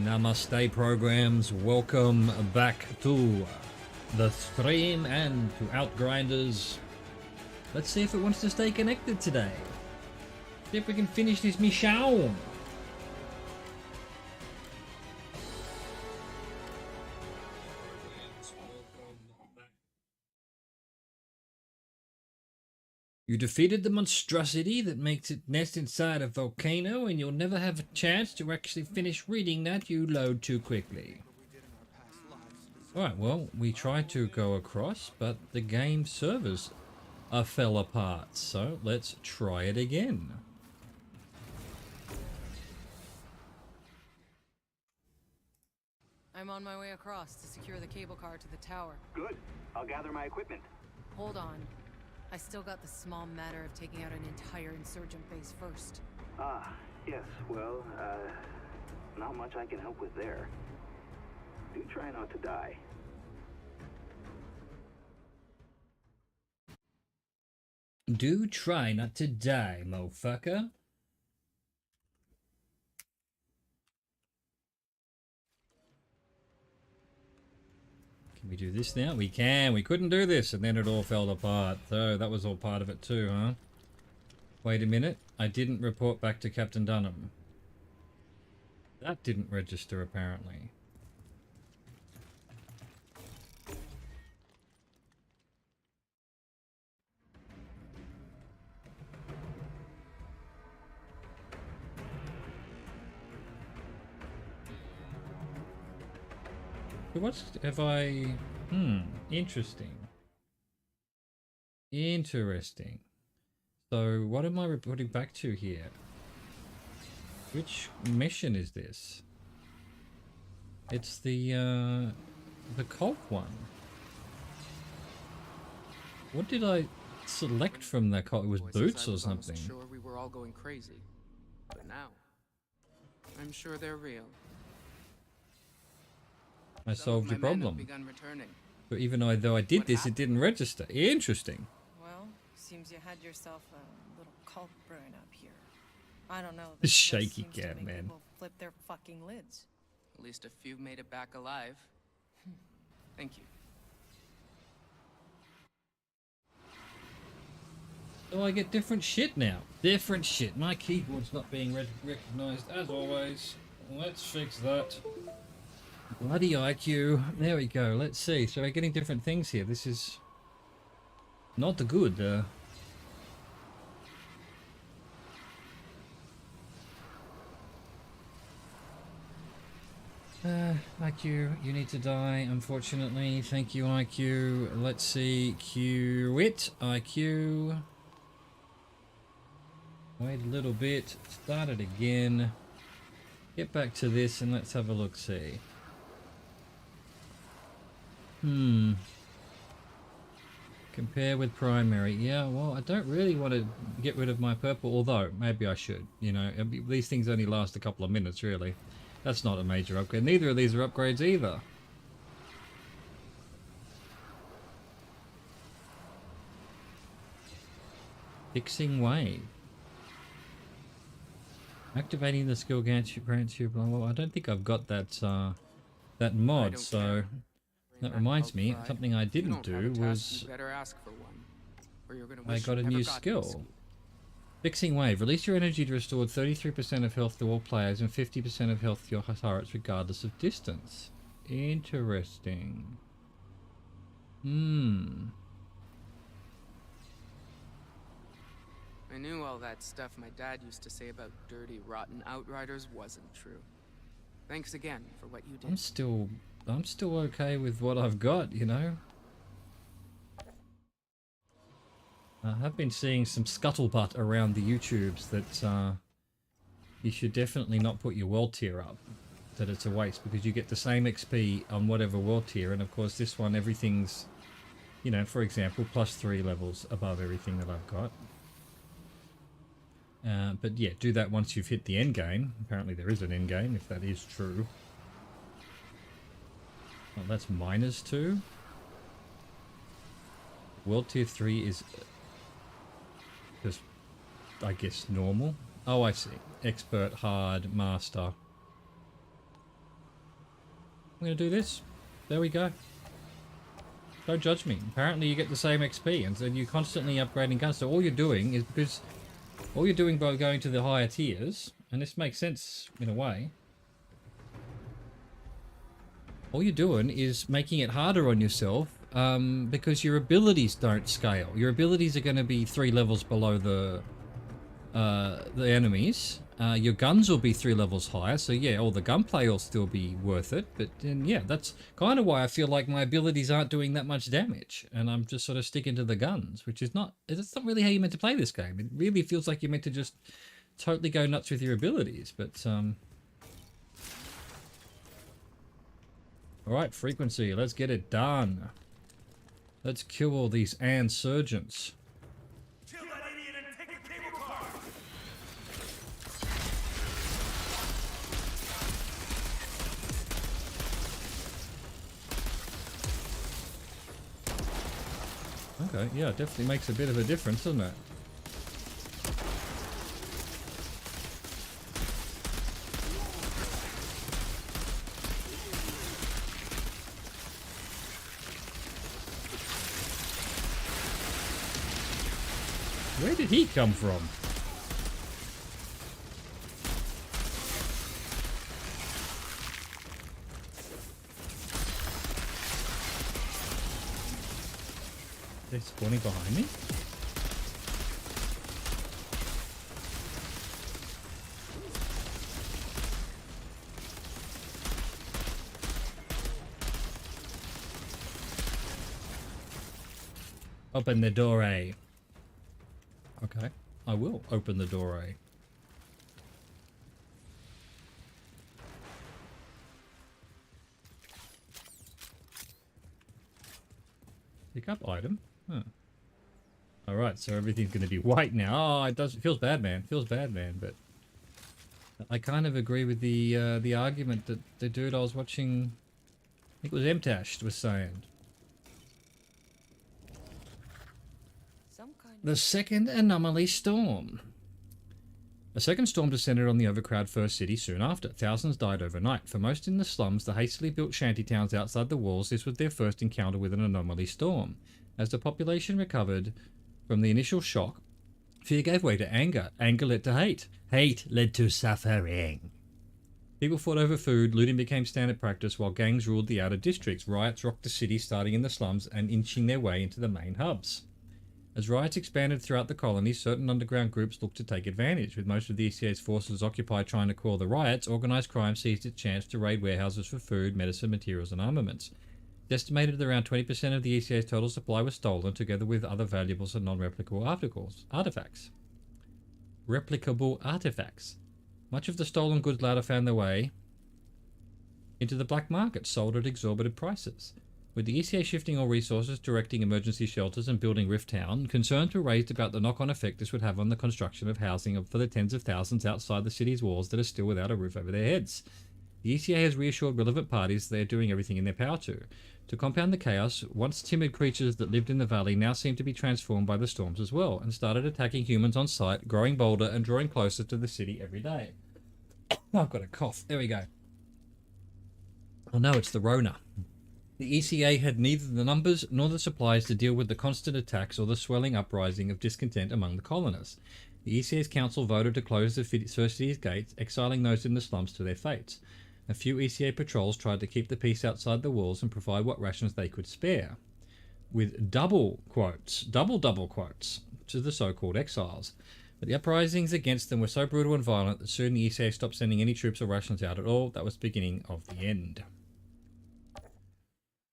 Namaste programs, welcome back to the stream and to Outgrinders. Let's see if it wants to stay connected today. See if we can finish this mission. You defeated the monstrosity that makes its nest inside a volcano, and you'll never have a chance to actually finish reading that. You load too quickly. Alright, well, we tried to go across, but the game servers fell apart, so let's try it again. I'm on my way across to secure the cable car to the tower. Good. I'll gather my equipment. Hold on. I still got the small matter of taking out an entire insurgent base first. Ah, yes. Well, not much I can help with there. Do try not to die. Do try not to die, motherfucker. Can we do this now? We can. We couldn't do this, and then it all fell apart. So that was all part of it too, huh? Wait a minute. I didn't report back to Captain Dunham. That didn't register, apparently. What have I... interesting. Interesting. So, what am I reporting back to here? Which mission is this? It's the cult one. What did I select from the cult? It was boots or something. I was sure we were all going crazy, but now I'm sure they're real. I solved your problem. But even though I did this, it didn't register. Interesting. Well, seems you had yourself a little cult brewing up here. I don't know. The shaky cat, man. People flip their fucking lids. At least a few made it back alive. Thank you. So I get different shit now. Different shit. My keyboard's not being recognized as always. Let's fix that. Bloody IQ. There we go. Let's see. So we're getting different things here. This is not the good. IQ, you need to die, unfortunately. Thank you, IQ. Let's see. Quit. IQ. Wait a little bit. Start it again. Get back to this and let's have a look-see. Compare with primary. Yeah, well, I don't really want to get rid of my purple, although maybe I should. You know, these things only last a couple of minutes, really. That's not a major upgrade. Neither of these are upgrades either. Fixing wave. Activating the skill grants you blah blah. I don't think I've got that that mod, so that reminds me, something I didn't do was I got a new skill. Fixing wave. Release your energy to restore 33% of health to all players and 50% of health to your turrets regardless of distance. Interesting. I knew all that stuff my dad used to say about dirty, rotten Outriders wasn't true. Thanks again for what you did. I'm still okay with what I've got, you know. I have been seeing some scuttlebutt around the YouTubes that you should definitely not put your world tier up. That it's a waste because you get the same XP on whatever world tier, and of course this one everything's, you know, for example, +3 levels above everything that I've got. But yeah, do that once you've hit the end game. Apparently there is an end game, if that is true. Well, that's -2. World tier 3 is just, I guess, normal. Oh, I see. Expert, hard, master. I'm going to do this. There we go. Don't judge me. Apparently you get the same XP, and then you're constantly upgrading guns. So all you're doing is because... all you're doing by going to the higher tiers, and this makes sense in a way, all you're doing is making it harder on yourself because your abilities don't scale. Your abilities are going to be 3 levels below the enemies. Your guns will be 3 levels higher, so yeah, all the gunplay will still be worth it. But then, yeah, that's kind of why I feel like my abilities aren't doing that much damage, and I'm just sort of sticking to the guns, which is not. It's not really how you're meant to play this game. It really feels like you're meant to just totally go nuts with your abilities. But all right, frequency. Let's get it done. Let's kill all these insurgents. Okay, yeah, it definitely makes a bit of a difference, doesn't it? Where did he come from? They're spawning behind me? Open the door, eh? Okay, I will open the door, eh? Pick up item. Huh. Alright, so everything's going to be white now. Oh, it feels bad, man. Feels bad, man. But I kind of agree with the argument that the dude I was watching, I think it was Mtash, was saying. The second anomaly storm. A second storm descended on the overcrowded first city soon after. Thousands died overnight. For most in the slums, the hastily built shantytowns outside the walls, this was their first encounter with an anomaly storm. As the population recovered from the initial shock, fear gave way to anger. Anger led to hate. Hate led to suffering. People fought over food, looting became standard practice, while gangs ruled the outer districts. Riots rocked the city, starting in the slums and inching their way into the main hubs. As riots expanded throughout the colony, certain underground groups looked to take advantage. With most of the ECA's forces occupied trying to quell the riots, organised crime seized its chance to raid warehouses for food, medicine, materials and armaments. It's estimated that around 20% of the ECA's total supply was stolen, together with other valuables and non-replicable artifacts. Replicable artifacts. Much of the stolen goods later found their way into the black market, sold at exorbitant prices. With the ECA shifting all resources, directing emergency shelters and building Rift Town, concerns were raised about the knock-on effect this would have on the construction of housing for the tens of thousands outside the city's walls that are still without a roof over their heads. The ECA has reassured relevant parties they are doing everything in their power to. To compound the chaos, once timid creatures that lived in the valley now seem to be transformed by the storms as well, and started attacking humans on sight, growing bolder and drawing closer to the city every day. I've got a cough. There we go. Oh no, it's the Rona. The ECA had neither the numbers nor the supplies to deal with the constant attacks or the swelling uprising of discontent among the colonists. The ECA's council voted to close the first city's gates, exiling those in the slums to their fates. A few ECA patrols tried to keep the peace outside the walls and provide what rations they could spare, with double quotes, to the so-called exiles. But the uprisings against them were so brutal and violent that soon the ECA stopped sending any troops or rations out at all. That was the beginning of the end.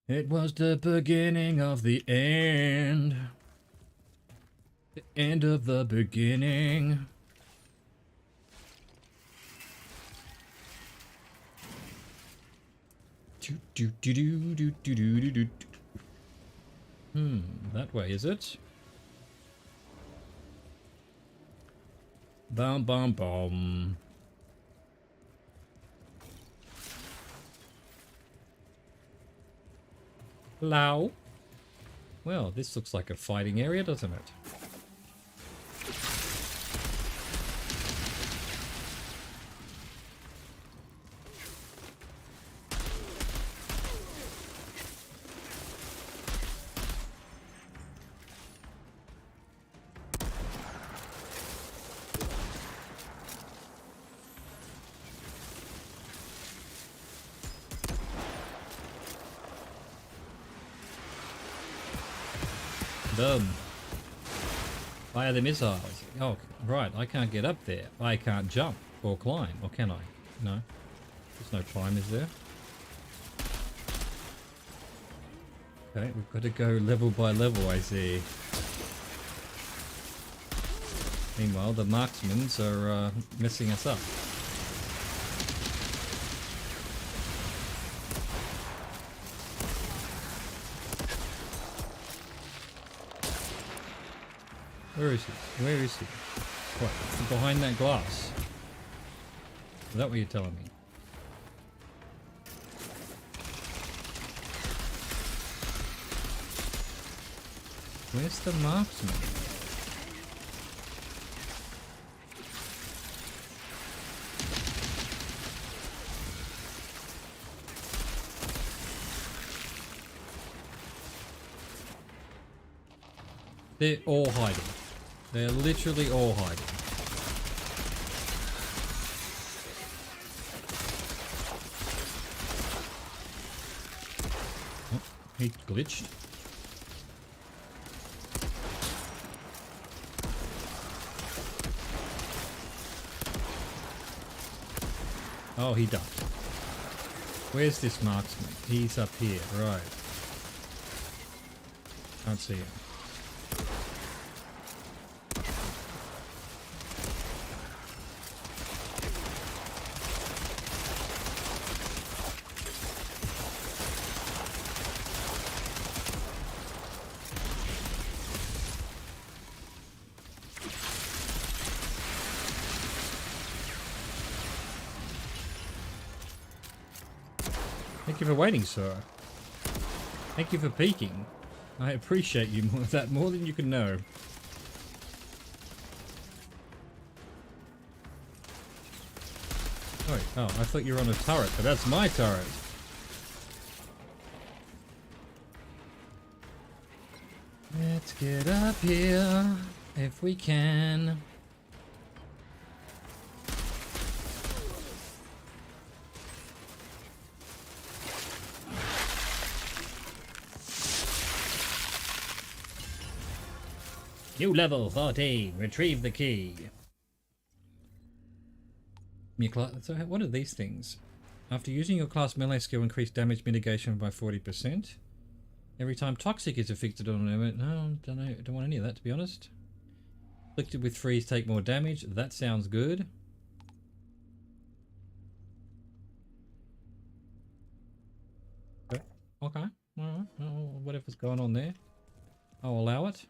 It was the beginning of the end. The end of the beginning. That way, is it? Bum bum bum. Hello. Well, this looks like a fighting area, doesn't it? Boom. Fire the missiles. Oh, right. I can't get up there. I can't jump or climb. Or can I? No. There's no climb, is there? Okay, we've got to go level by level, I see. Meanwhile, the marksmen are messing us up. Where is he? Where is he? What? Behind that glass? Is that what you're telling me? Where's the marksman? They're all hiding. They're literally all hiding. Oh, he glitched. Oh, he ducked. Where's this marksman? He's up here, right. Can't see him. Thank you for waiting, sir. Thank you for peeking. I appreciate you more than you can know. Oh, I thought you were on a turret, but that's my turret. Let's get up here if we can. New level 14. Retrieve the key. So what are these things? After using your class melee skill, increase damage mitigation by 40%. Every time toxic is affected on an element. No, don't want any of that, to be honest. Afflicted with freeze, take more damage. That sounds good. Okay. Alright. Whatever's going on there. I'll allow it.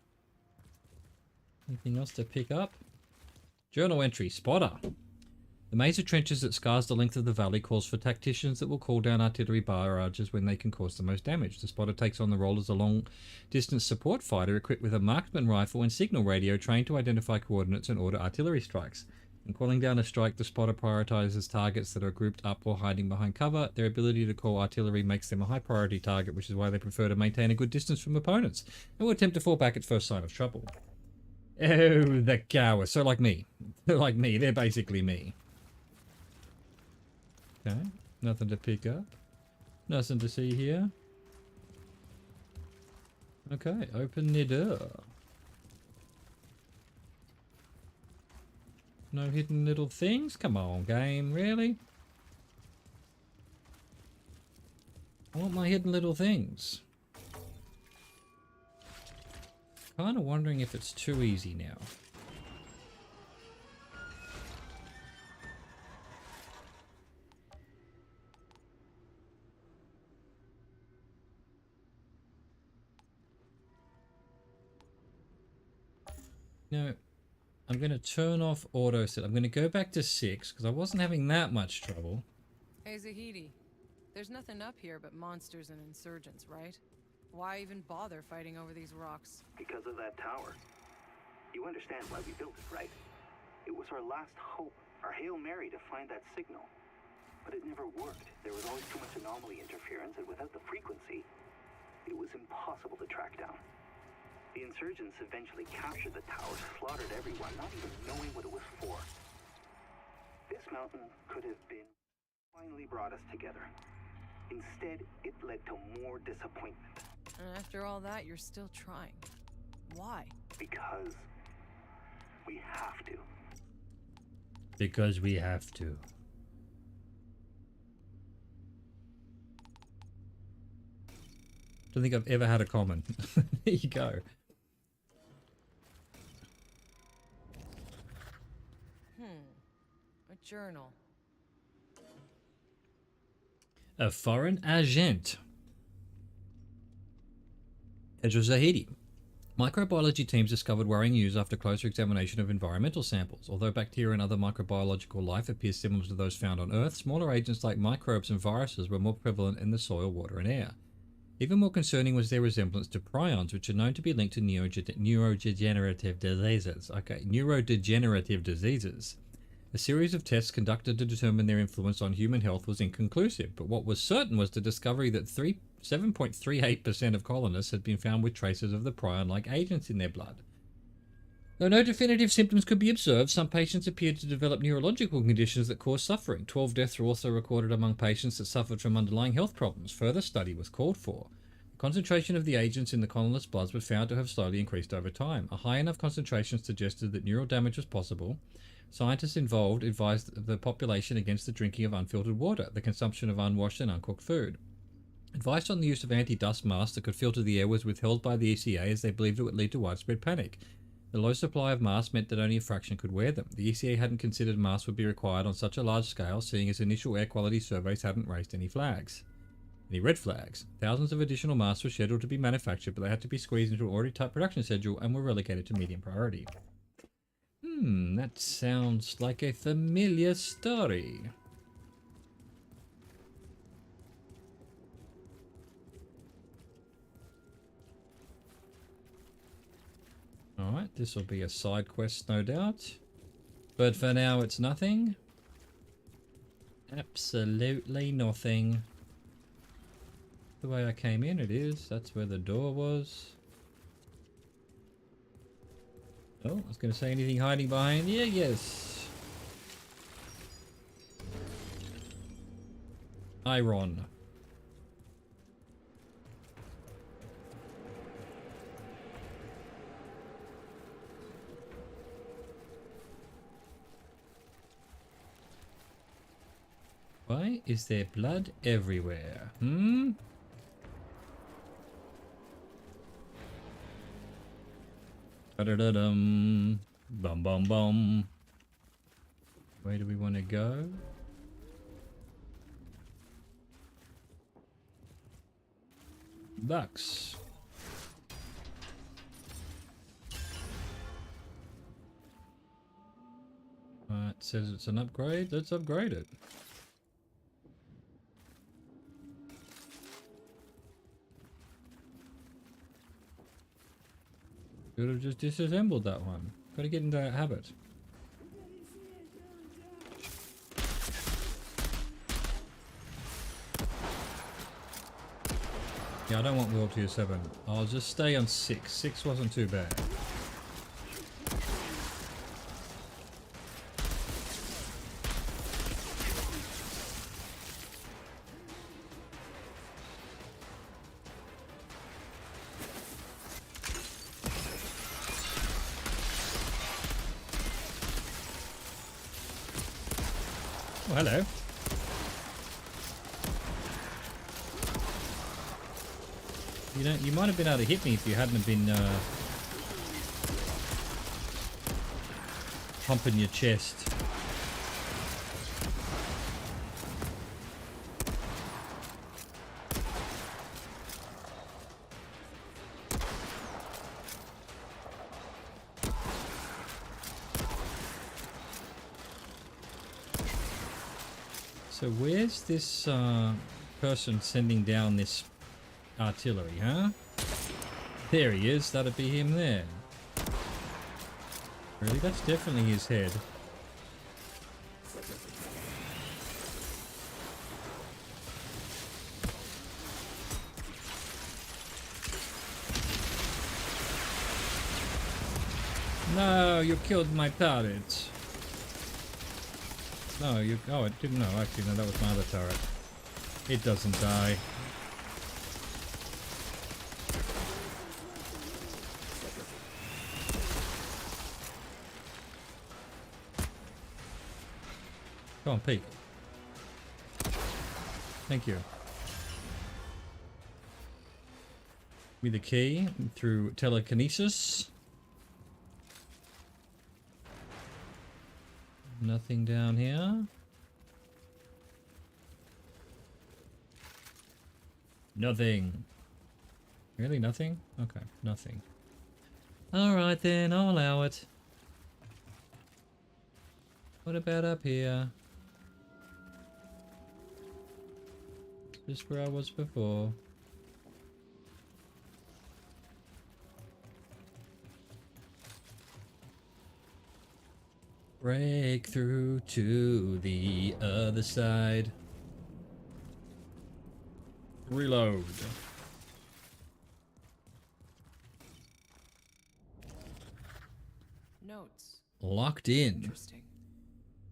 Anything else to pick up? Journal entry. Spotter. The maze of trenches that scars the length of the valley calls for tacticians that will call down artillery barrages when they can cause the most damage. The spotter takes on the role as a long-distance support fighter equipped with a marksman rifle and signal radio trained to identify coordinates and order artillery strikes. In calling down a strike, the spotter prioritizes targets that are grouped up or hiding behind cover. Their ability to call artillery makes them a high-priority target, which is why they prefer to maintain a good distance from opponents and will attempt to fall back at first sign of trouble. Oh, the cowards. So like me. They're like me. They're basically me. Okay. Nothing to pick up. Nothing to see here. Okay. Open the door. No hidden little things? Come on, game. Really? I want my hidden little things. Kind of wondering if it's too easy now. No, I'm going to turn off auto set. I'm going to go back to 6 because I wasn't having that much trouble. Hey, Zahidi. There's nothing up here but monsters and insurgents, right? Why even bother fighting over these rocks? Because of that tower. You understand why we built it, right? It was our last hope, our Hail Mary to find that signal. But it never worked. There was always too much anomaly interference, and without the frequency, it was impossible to track down. The insurgents eventually captured the tower, slaughtered everyone, not even knowing what it was for. This mountain could have been finally brought us together. Instead, it led to more disappointment. And after all that, you're still trying. Why? Because we have to. Because we have to. Don't think I've ever had a common. There you go. A journal. A foreign agent. Edra Zahidi. Microbiology teams discovered worrying news after closer examination of environmental samples. Although bacteria and other microbiological life appear similar to those found on Earth, smaller agents like microbes and viruses were more prevalent in the soil, water, and air. Even more concerning was their resemblance to prions, which are known to be linked to neurodegenerative diseases. Neurodegenerative diseases. A series of tests conducted to determine their influence on human health was inconclusive, but what was certain was the discovery that 7.38% of colonists had been found with traces of the prion-like agents in their blood. Though no definitive symptoms could be observed, some patients appeared to develop neurological conditions that caused suffering. 12 deaths were also recorded among patients that suffered from underlying health problems. Further study was called for. The concentration of the agents in the colonists' bloods was found to have slowly increased over time. A high enough concentration suggested that neural damage was possible. Scientists involved advised the population against the drinking of unfiltered water, the consumption of unwashed and uncooked food. Advice on the use of anti-dust masks that could filter the air was withheld by the ECA as they believed it would lead to widespread panic. The low supply of masks meant that only a fraction could wear them. The ECA hadn't considered masks would be required on such a large scale, seeing as initial air quality surveys hadn't raised any red flags. Thousands of additional masks were scheduled to be manufactured, but they had to be squeezed into an already tight production schedule and were relegated to medium priority. That sounds like a familiar story. Alright, this will be a side quest, no doubt. But for now, it's nothing. Absolutely nothing. The way I came in, it is. That's where the door was. Oh, I was going to say anything hiding behind here? Yes. Iron. Why is there blood everywhere? Da-da-da-dum. Bum bum bum. Where do we want to go? Bucks. It says it's an upgrade. Let's upgrade it. Could have just disassembled that one. Gotta get into that habit. Yeah, I don't want World Tier 7. I'll just stay on 6. 6 wasn't too bad. Oh, hello. You might have been able to hit me if you hadn't have been pumping your chest. So where's this person sending down this artillery, huh? There he is. That'd be him there. Really? That's definitely his head. No, you killed my turret. No, you... Oh, it didn't... No, actually, no, that was my other turret. It doesn't die. Go on, peek. Thank you. Give me the key through telekinesis. Nothing down here. Nothing. Really nothing? Okay, nothing. Alright then, I'll allow it. What about up here? Just where I was before. Break through to the other side. Reload. Notes. Locked in. Interesting.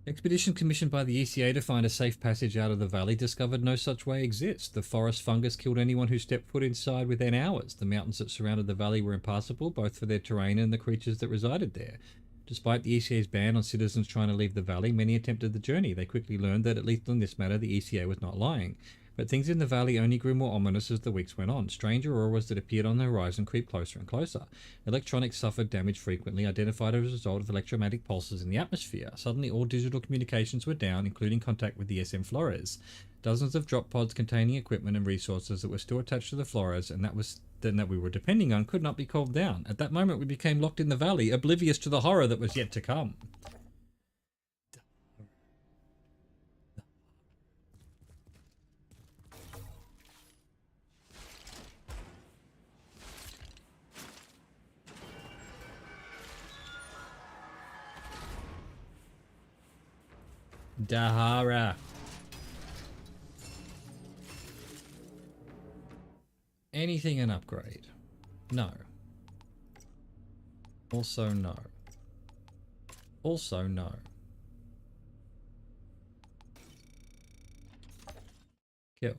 Expedition commissioned by the ECA to find a safe passage out of the valley discovered no such way exists. The forest fungus killed anyone who stepped foot inside within hours. The mountains that surrounded the valley were impassable, both for their terrain and the creatures that resided there. Despite the ECA's ban on citizens trying to leave the valley, many attempted the journey. They quickly learned that, at least on this matter, the ECA was not lying. But things in the valley only grew more ominous as the weeks went on. Strange auroras that appeared on the horizon creeped closer and closer. Electronics suffered damage frequently, identified as a result of electromagnetic pulses in the atmosphere. Suddenly all digital communications were down, including contact with the SM Flores. Dozens of drop pods containing equipment and resources that were still attached to the Flores and that we were depending on could not be called down. At that moment we became locked in the valley, oblivious to the horror that was yet to come. Dahara. Anything an upgrade? No. Also no. Also no. Kill.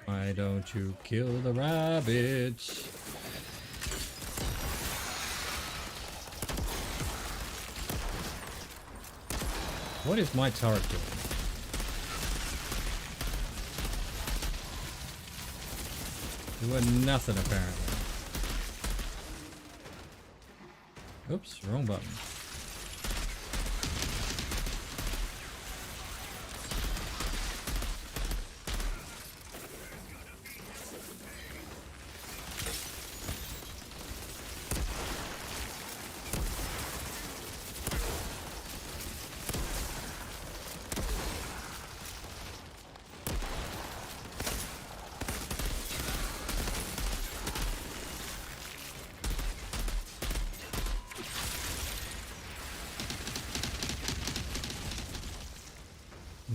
Why don't you kill the rabbits? What is my turret doing? Doing nothing apparently. Oops, wrong button.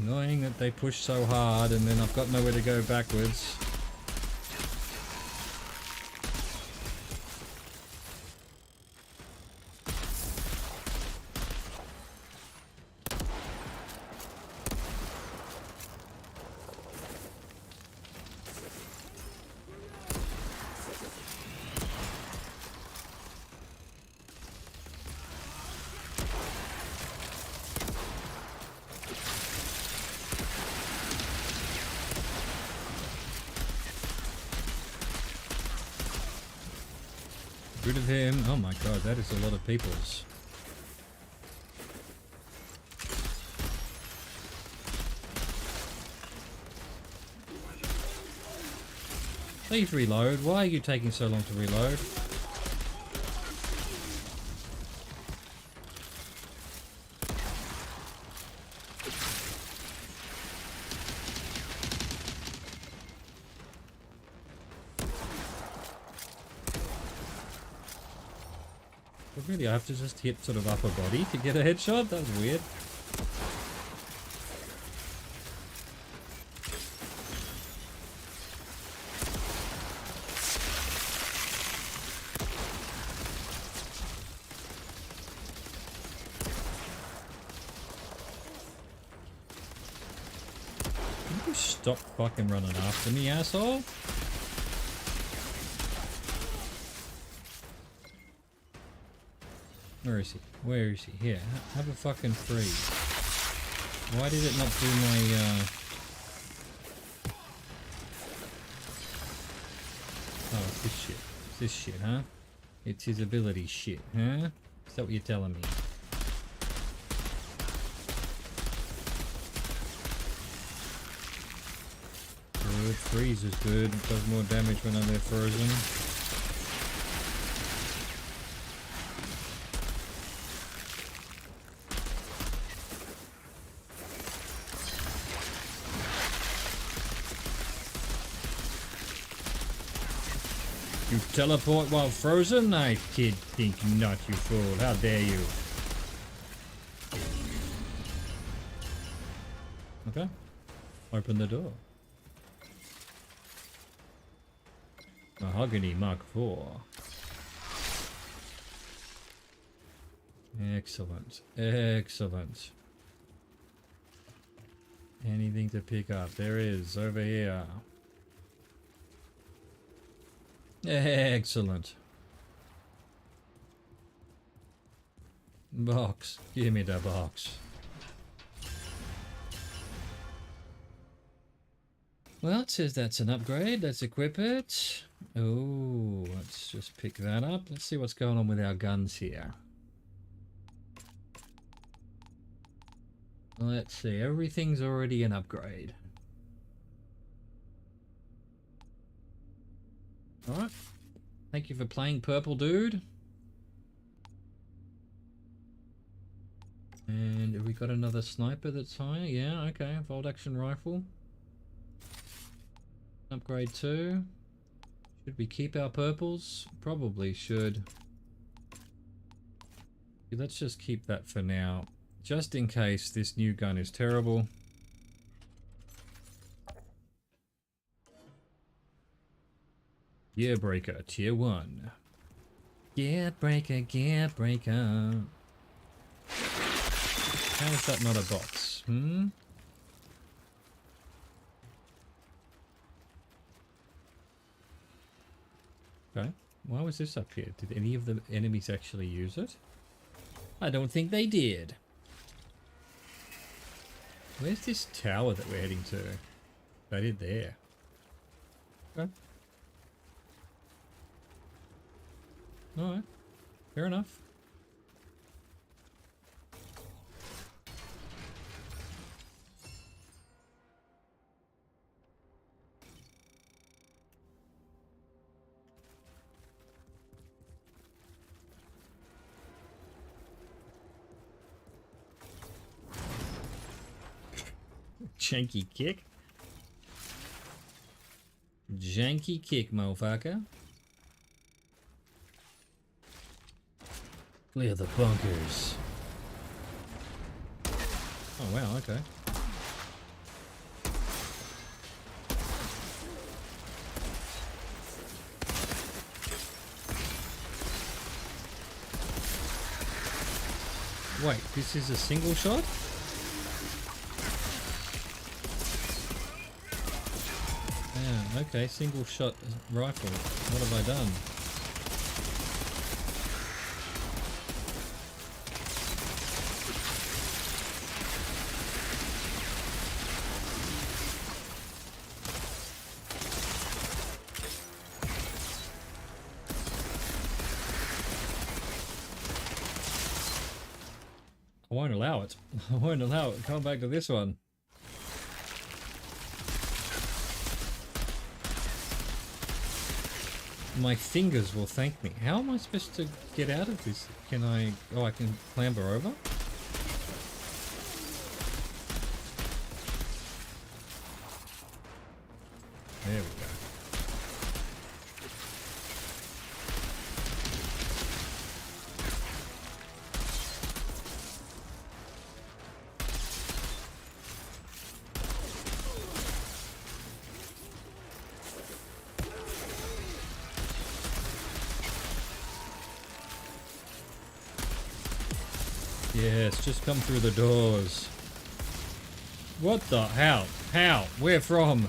Annoying that they push so hard and then I've got nowhere to go backwards. Rid of him. Oh my god, that is a lot of peoples. Please reload. Why are you taking so long to reload? Really, I have to just hit sort of upper body to get a headshot? That was weird. Can you stop fucking running after me, asshole? Where is he? Where is he? Here, have a fucking freeze. Why did it not do my, Oh, it's this shit. It's this shit, huh? It's his ability shit, huh? Is that what you're telling me? Good. Freeze is good. It does more damage when I'm there frozen. You teleport while frozen? I did think not, you fool. How dare you? Okay. Open the door. Mahogany Mark IV. Excellent. Excellent. Anything to pick up? There is, over here. Excellent. Box. Give me the box. Well, it says that's an upgrade. Let's equip it. Oh, let's just pick that up. Let's see what's going on with our guns here. Let's see. Everything's already an upgrade. Alright. Thank you for playing, Purple Dude. And have we got another sniper that's higher? Yeah, okay. Bolt action rifle. Upgrade 2. Should we keep our purples? Probably should. Let's just keep that for now. Just in case this new gun is terrible. Gear Breaker, Tier 1. Gear Breaker, Gear Breaker. How is that not a box? Hmm? Okay. Why was this up here? Did any of the enemies actually use it? I don't think they did. Where's this tower that we're heading to? They did there. Okay. Alright. Fair enough. Janky kick. Janky kick, motherfucker. Clear the bunkers. Oh wow, okay. Wait, this is a single shot? Yeah, okay, single shot rifle. What have I done? I won't allow it. I won't allow it. Come back to this one. My fingers will thank me. How am I supposed to get out of this? Can I... Oh, I can clamber over? There we go. Yes, just come through the doors. What the? How? How? Where from?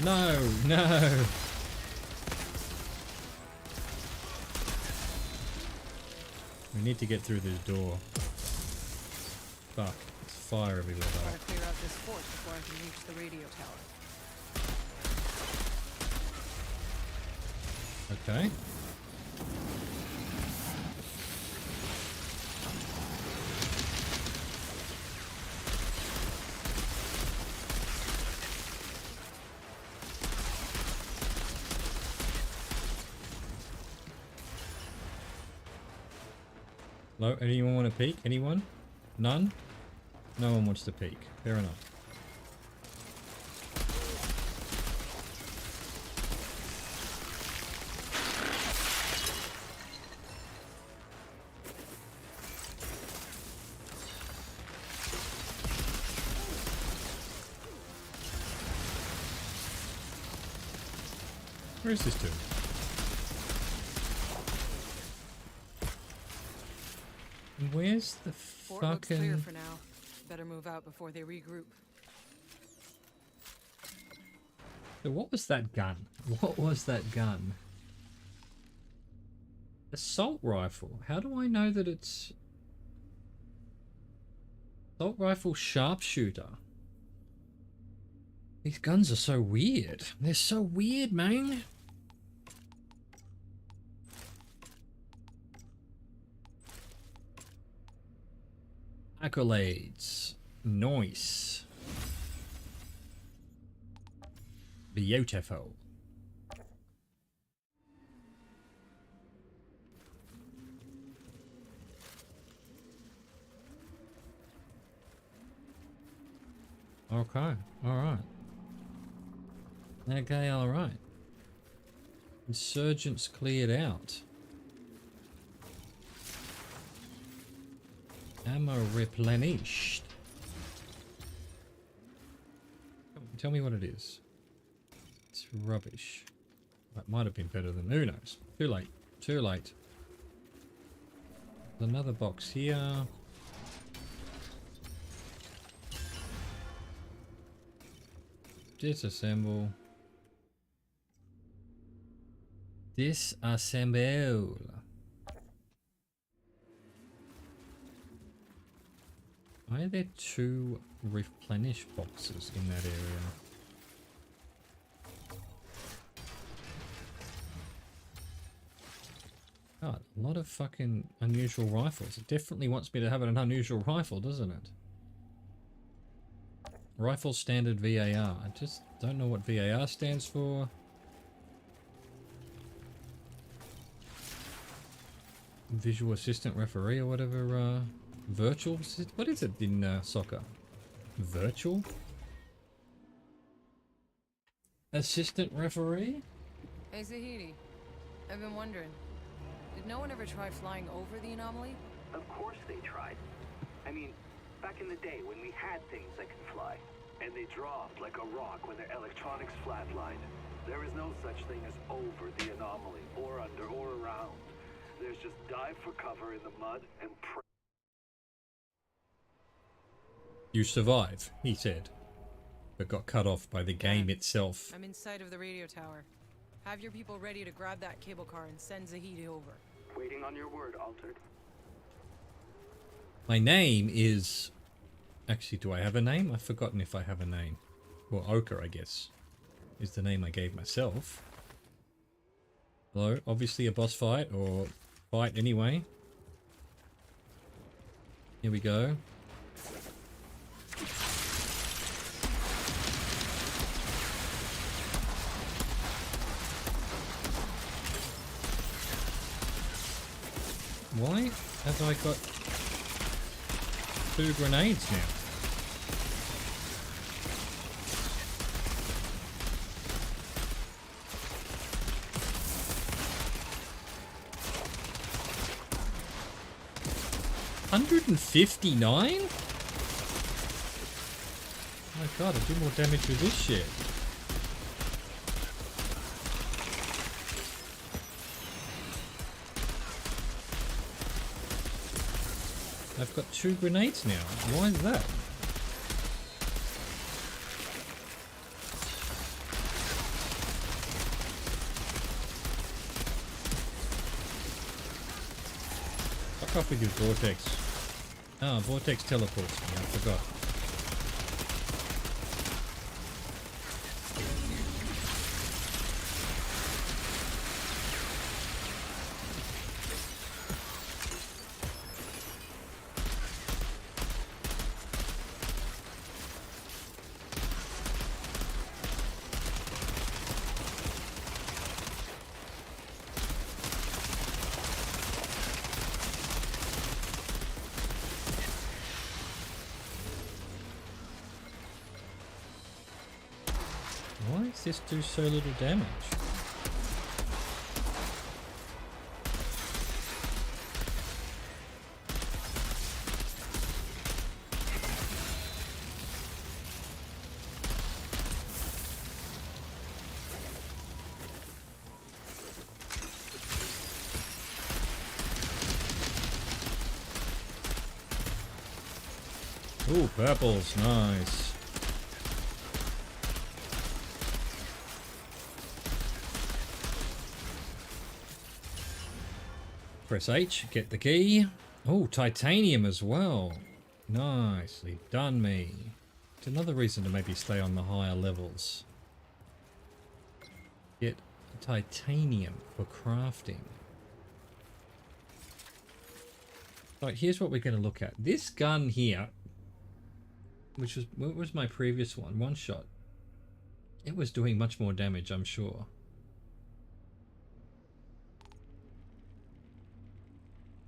No, no. We need to get through this door. Fuck. There's fire everywhere I though. want to clear out this fort before I can reach the radio tower. Okay. Hello, anyone want to peek? Anyone? None? No one wants to peek. Fair enough. Where is this to? Where's the Fort looks clear fucking... for now. Better move out before they regroup. So what was that gun? What was that gun? Assault rifle. How do I know that it's... Assault rifle sharpshooter. These guns are so weird. They're so weird, man. Accolades. Nice. Beautiful. Okay, alright. Okay, alright. Insurgents cleared out. Ammo replenished. Tell me what it is. It's rubbish. That might have been better than... Who knows? Too late. Too late. There's another box here. Disassemble. Disassemble. Why are there two replenish boxes in that area? God, a lot of fucking unusual rifles. It definitely wants me to have an unusual rifle, doesn't it? Rifle standard VAR. I just don't know what VAR stands for. Visual assistant referee or whatever. Virtual? What is it in soccer? Virtual? Assistant referee? Hey, Zahidi. I've been wondering. Did no one ever try flying over the anomaly? Of course they tried. I mean, back in the day when we had things that could fly. And they dropped like a rock when their electronics flatlined. There is no such thing as over the anomaly, or under, or around. There's just dive for cover in the mud and pray. You survive, he said, but got cut off by the game itself. I'm in sight of the radio tower. Have your people ready to grab that cable car and send Zahidi over. Waiting on your word, Altered. My name is... Actually, do I have a name? I've forgotten if I have a name. Well, Ochre, I guess, is the name I gave myself. Hello, obviously a boss fight, or fight anyway. Here we go. Why have I got 2 grenades now? $159? My god, I do more damage with this shit. I've got 2 grenades now. Why is that? Fuck off with your vortex. Oh, vortex teleports me. I forgot. Why does this do so little damage? Ooh, purples, nice. Press H, get the key. Oh, titanium as well. Nicely done me. It's another reason to maybe stay on the higher levels. Get titanium for crafting. Right, here's what we're going to look at. This gun here, which was, what was my previous one? One shot. It was doing much more damage, I'm sure.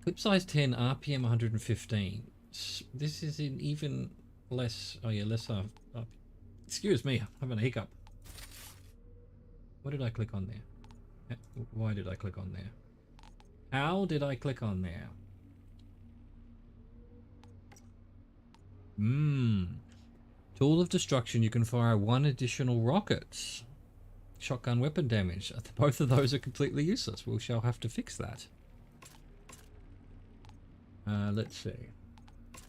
Clip size 10, RPM 115. This is in even less. Oh yeah, less up. Excuse me, I'm having a hiccup. What did I click on there? Why did I click on there? How did I click on there? Tool of destruction, you can fire 1 additional rockets. Shotgun weapon damage. Both of those are completely useless. We shall have to fix that. Let's see.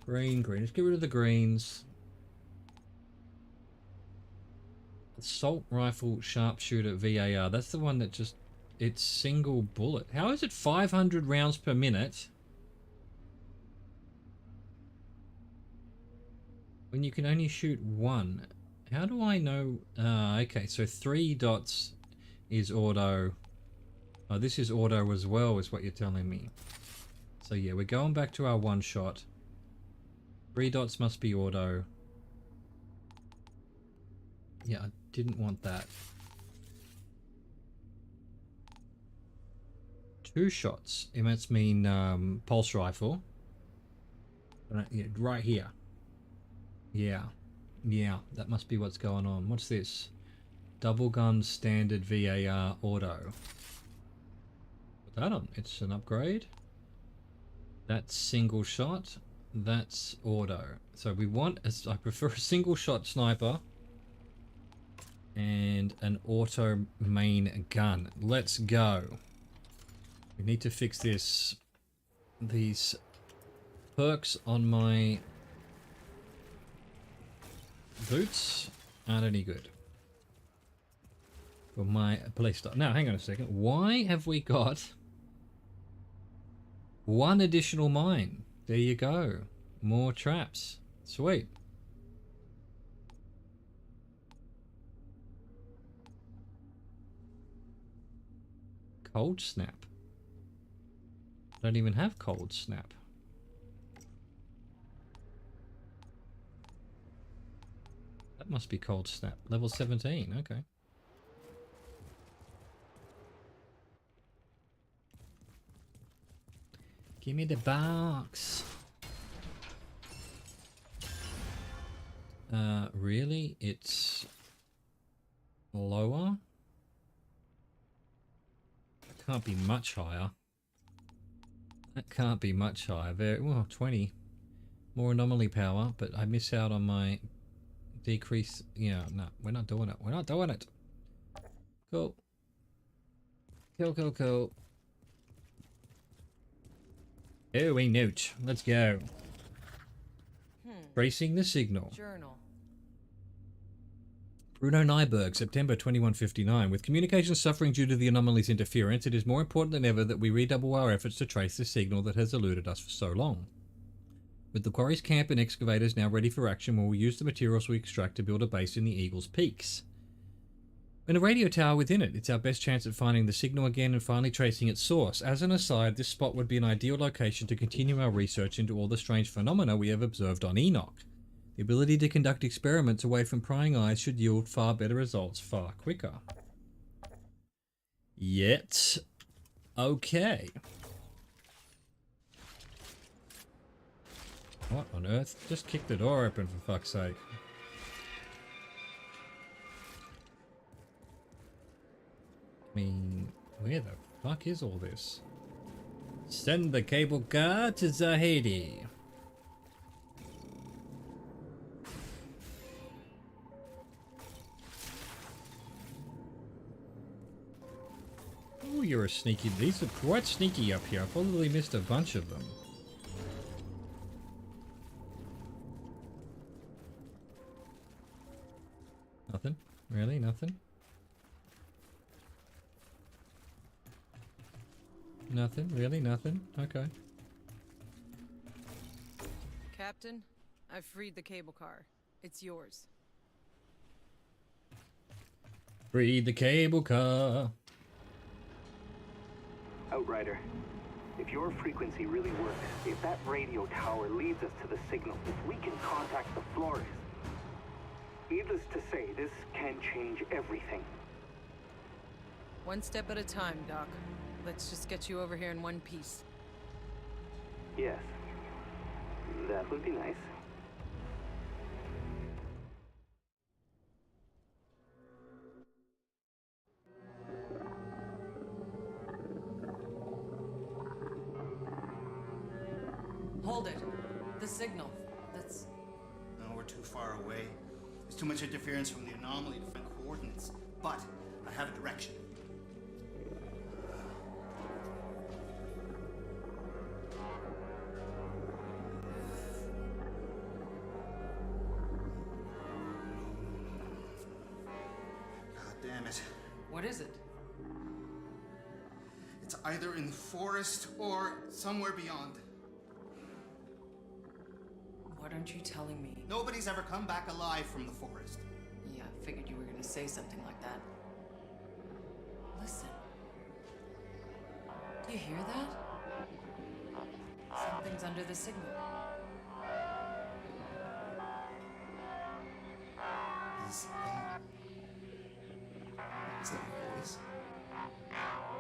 Green. Let's get rid of the greens. Assault rifle sharpshooter VAR. That's the one that just... It's single bullet. How is it 500 rounds per minute when you can only shoot 1? How do I know? Okay, so 3 dots is auto. Oh, this is auto as well, is what you're telling me. So yeah, we're going back to our 1 shot. 3 dots must be auto. Yeah, I didn't want that. 2 shots. It must mean pulse rifle. Yeah, right here. Yeah. Yeah, that must be what's going on. What's this? Double gun standard VAR auto. Put that on. It's an upgrade. That's single shot. That's auto. So we want, I prefer a single shot sniper and an auto main gun. Let's go. We need to fix this. These perks on my boots aren't any good for my police style. Now, hang on a second. Why have we got 1 additional mine? There you go. More traps. Sweet. Cold snap. Don't even have cold snap. That must be cold snap. Level 17. Okay. Give me the box. Really? It's lower? It can't be much higher. That can't be much higher. Very well, 20. More anomaly power, but I miss out on my decrease. Yeah, no, we're not doing it. We're not doing it. Cool. Cool. Oh, we note. Let's go. Tracing the signal. Journal. Bruno Nyberg, September 2159. With communications suffering due to the anomaly's interference, it is more important than ever that we redouble our efforts to trace the signal that has eluded us for so long. With the quarry's camp and excavators now ready for action, we will use the materials we extract to build a base in the Eagle's Peaks. And a radio tower within it. It's our best chance at finding the signal again and finally tracing its source. As an aside, this spot would be an ideal location to continue our research into all the strange phenomena we have observed on Enoch. The ability to conduct experiments away from prying eyes should yield far better results far quicker. Yet, okay. What on earth? Just kick the door open for fuck's sake. I mean, where the fuck is all this? Send the cable car to Zahedi. Oh, you're a sneaky... These are quite sneaky up here. I probably missed a bunch of them. Nothing? Really? Nothing? Nothing? Really? Nothing? Okay. Captain, I've freed the cable car. It's yours. Free the cable car. Outrider, if your frequency really works, if that radio tower leads us to the signal, if we can contact the florist, needless to say, this can change everything. One step at a time, Doc. Let's just get you over here in one piece. Yes, that would be nice. Hold it. The signal. That's... No, we're too far away. There's too much interference from the anomaly to find coordinates. But I have a direction. God damn it. What is it? It's either in the forest or somewhere beyond. What aren't you telling me? Nobody's ever come back alive from the forest. Yeah, I figured you were gonna say something like that. Listen. Do you hear that? Something's under the signal. Is that a voice?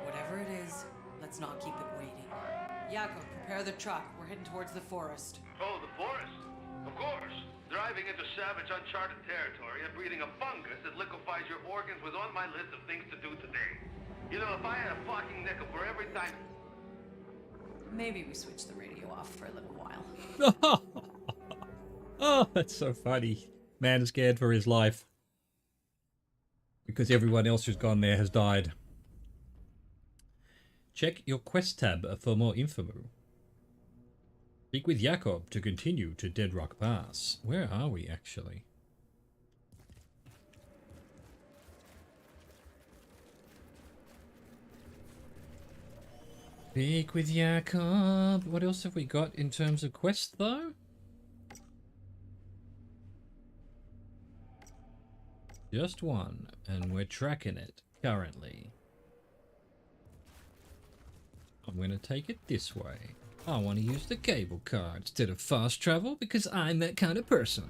Whatever it is, let's not keep it waiting. Jakob, prepare the truck. We're heading towards the forest. Oh, the forest? Of course. Driving into savage, uncharted territory and breathing a fungus that liquefies your organs was on my list of things to do today. You know, if I had a fucking nickel for every time... Maybe we switch the radio off for a little while. Oh, that's so funny. Man is scared for his life. Because everyone else who's gone there has died. Check your quest tab for more info. Speak with Jakob to continue to Dead Rock Pass. Where are we actually? Speak with Jakob. What else have we got in terms of quests though? Just one, and we're tracking it currently. I'm going to take it this way. I want to use the cable car instead of fast travel because I'm that kind of person.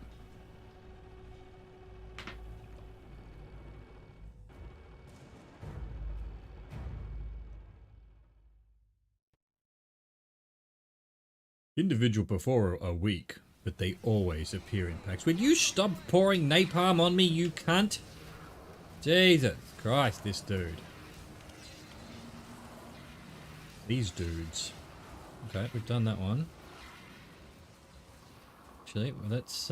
Individual performer are weak, but they always appear in packs. Would you stop pouring napalm on me, you cunt? Jesus Christ, this dude. These dudes. Okay, we've done that one. Actually, well, let's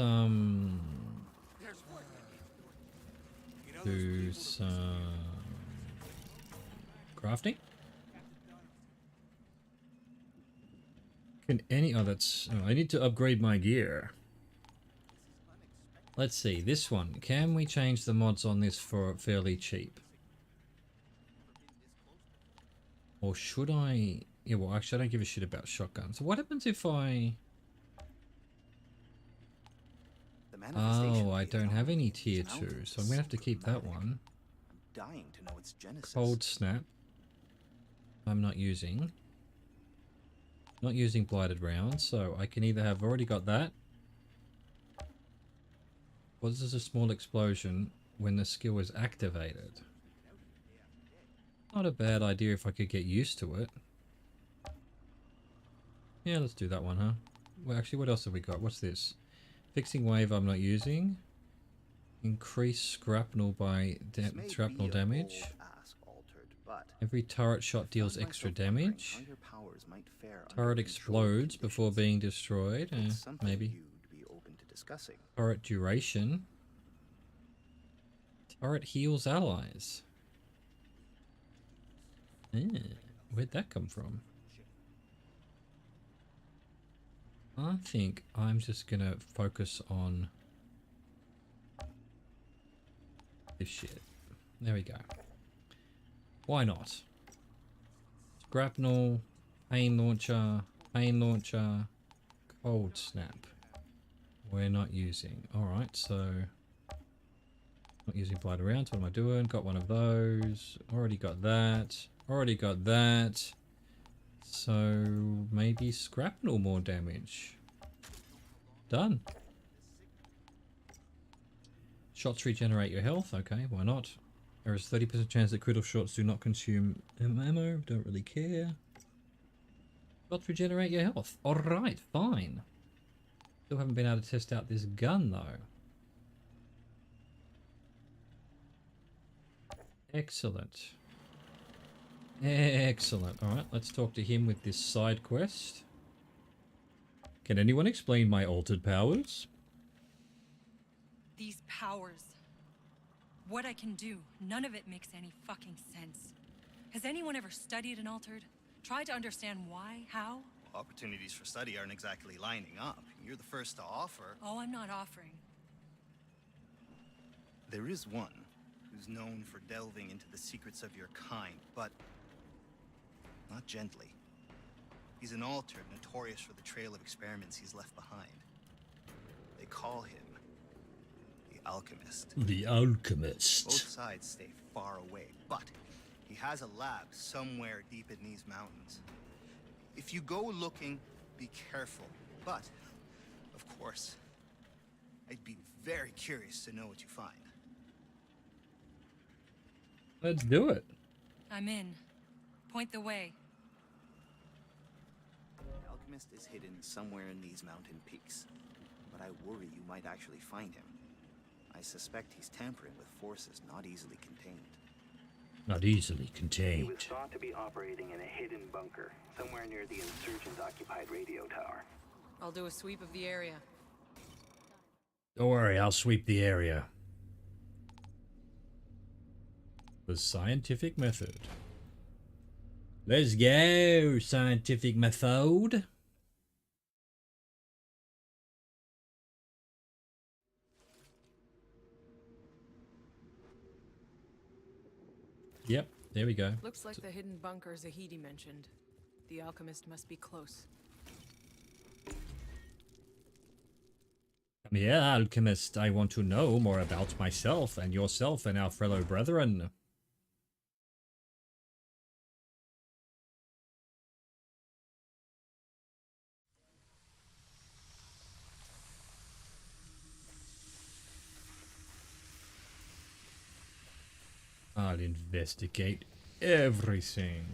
do some crafting. Can any... Oh, that's... Oh, I need to upgrade my gear. Let's see, this one. Can we change the mods on this for fairly cheap? Or should I... Yeah, well, actually, I don't give a shit about shotguns. So what happens if I... Oh, I don't have any tier 2, so I'm going to have to keep that one. I'm dying to know its genesis. Cold snap. I'm not using. Not using blighted rounds, so I can either have already got that. What is a small explosion when the skill is activated? Not a bad idea if I could get used to it. Yeah, let's do that one, huh? Well, actually, what else have we got? What's this? Fixing wave I'm not using. Increase shrapnel by shrapnel damage. Every turret shot deals extra damage. Turret explodes before being destroyed. Maybe. Turret duration. Turret heals allies. Where'd that come from? I think I'm just gonna focus on this shit. There we go. Why not? Grapnel, pain launcher, cold snap. We're not using. Alright, so not using blight around. What am I doing? Got one of those. Already got that. Already got that. So maybe scrapnel more damage. Done. Shots regenerate your health. Okay, why not? There is 30% chance that critical shots do not consume ammo. Don't really care. Shots regenerate your health. Alright, fine. Still haven't been able to test out this gun though. Excellent. Excellent. Alright, let's talk to him with this side quest. Can anyone explain my altered powers? These powers. What I can do, none of it makes any fucking sense. Has anyone ever studied an altered? Tried to understand why? How? Opportunities for study aren't exactly lining up. You're the first to offer. Oh, I'm not offering. There is one who's known for delving into the secrets of your kind, but not gently. He's an altered, notorious for the trail of experiments he's left behind. They call him the Alchemist. The Alchemist. Both sides stay far away, but he has a lab somewhere deep in these mountains. If you go looking, be careful. But, of course, I'd be very curious to know what you find. Let's do it. I'm in. Point the way. The Alchemist is hidden somewhere in these mountain peaks, but I worry you might actually find him. I suspect he's tampering with forces not easily contained. Not easily He contained. was thought to be operating in a hidden bunker, somewhere near the insurgent-occupied radio tower. I'll do a sweep of the area. Don't worry, I'll sweep the area. The scientific method. Let's go, scientific method. Yep, there we go. Looks like the hidden bunker Zahidi mentioned. The alchemist must be close. Come here, alchemist. I want to know more about myself and yourself and our fellow brethren. I'll investigate everything.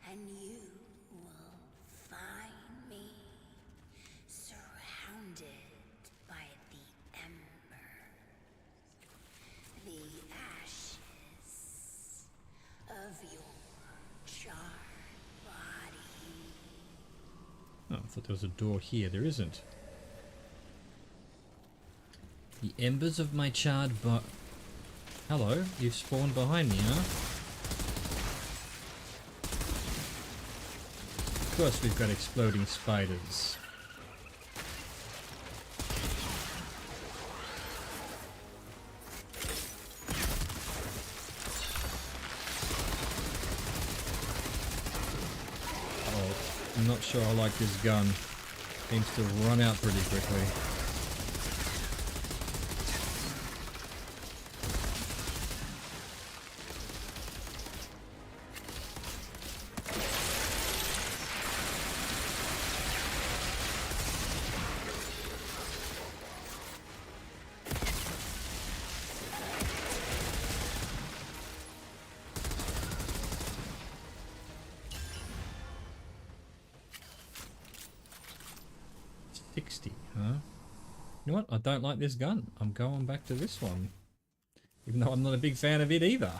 And you will find me surrounded by the ember, the ashes of your charred body. Oh, I thought there was a door here. There isn't. The embers of my charred body. Hello, you've spawned behind me, huh? Of course we've got exploding spiders. Oh, I'm not sure I like this gun. Seems to run out pretty quickly. You know what? I don't like this gun. I'm going back to this one. Even though I'm not a big fan of it either.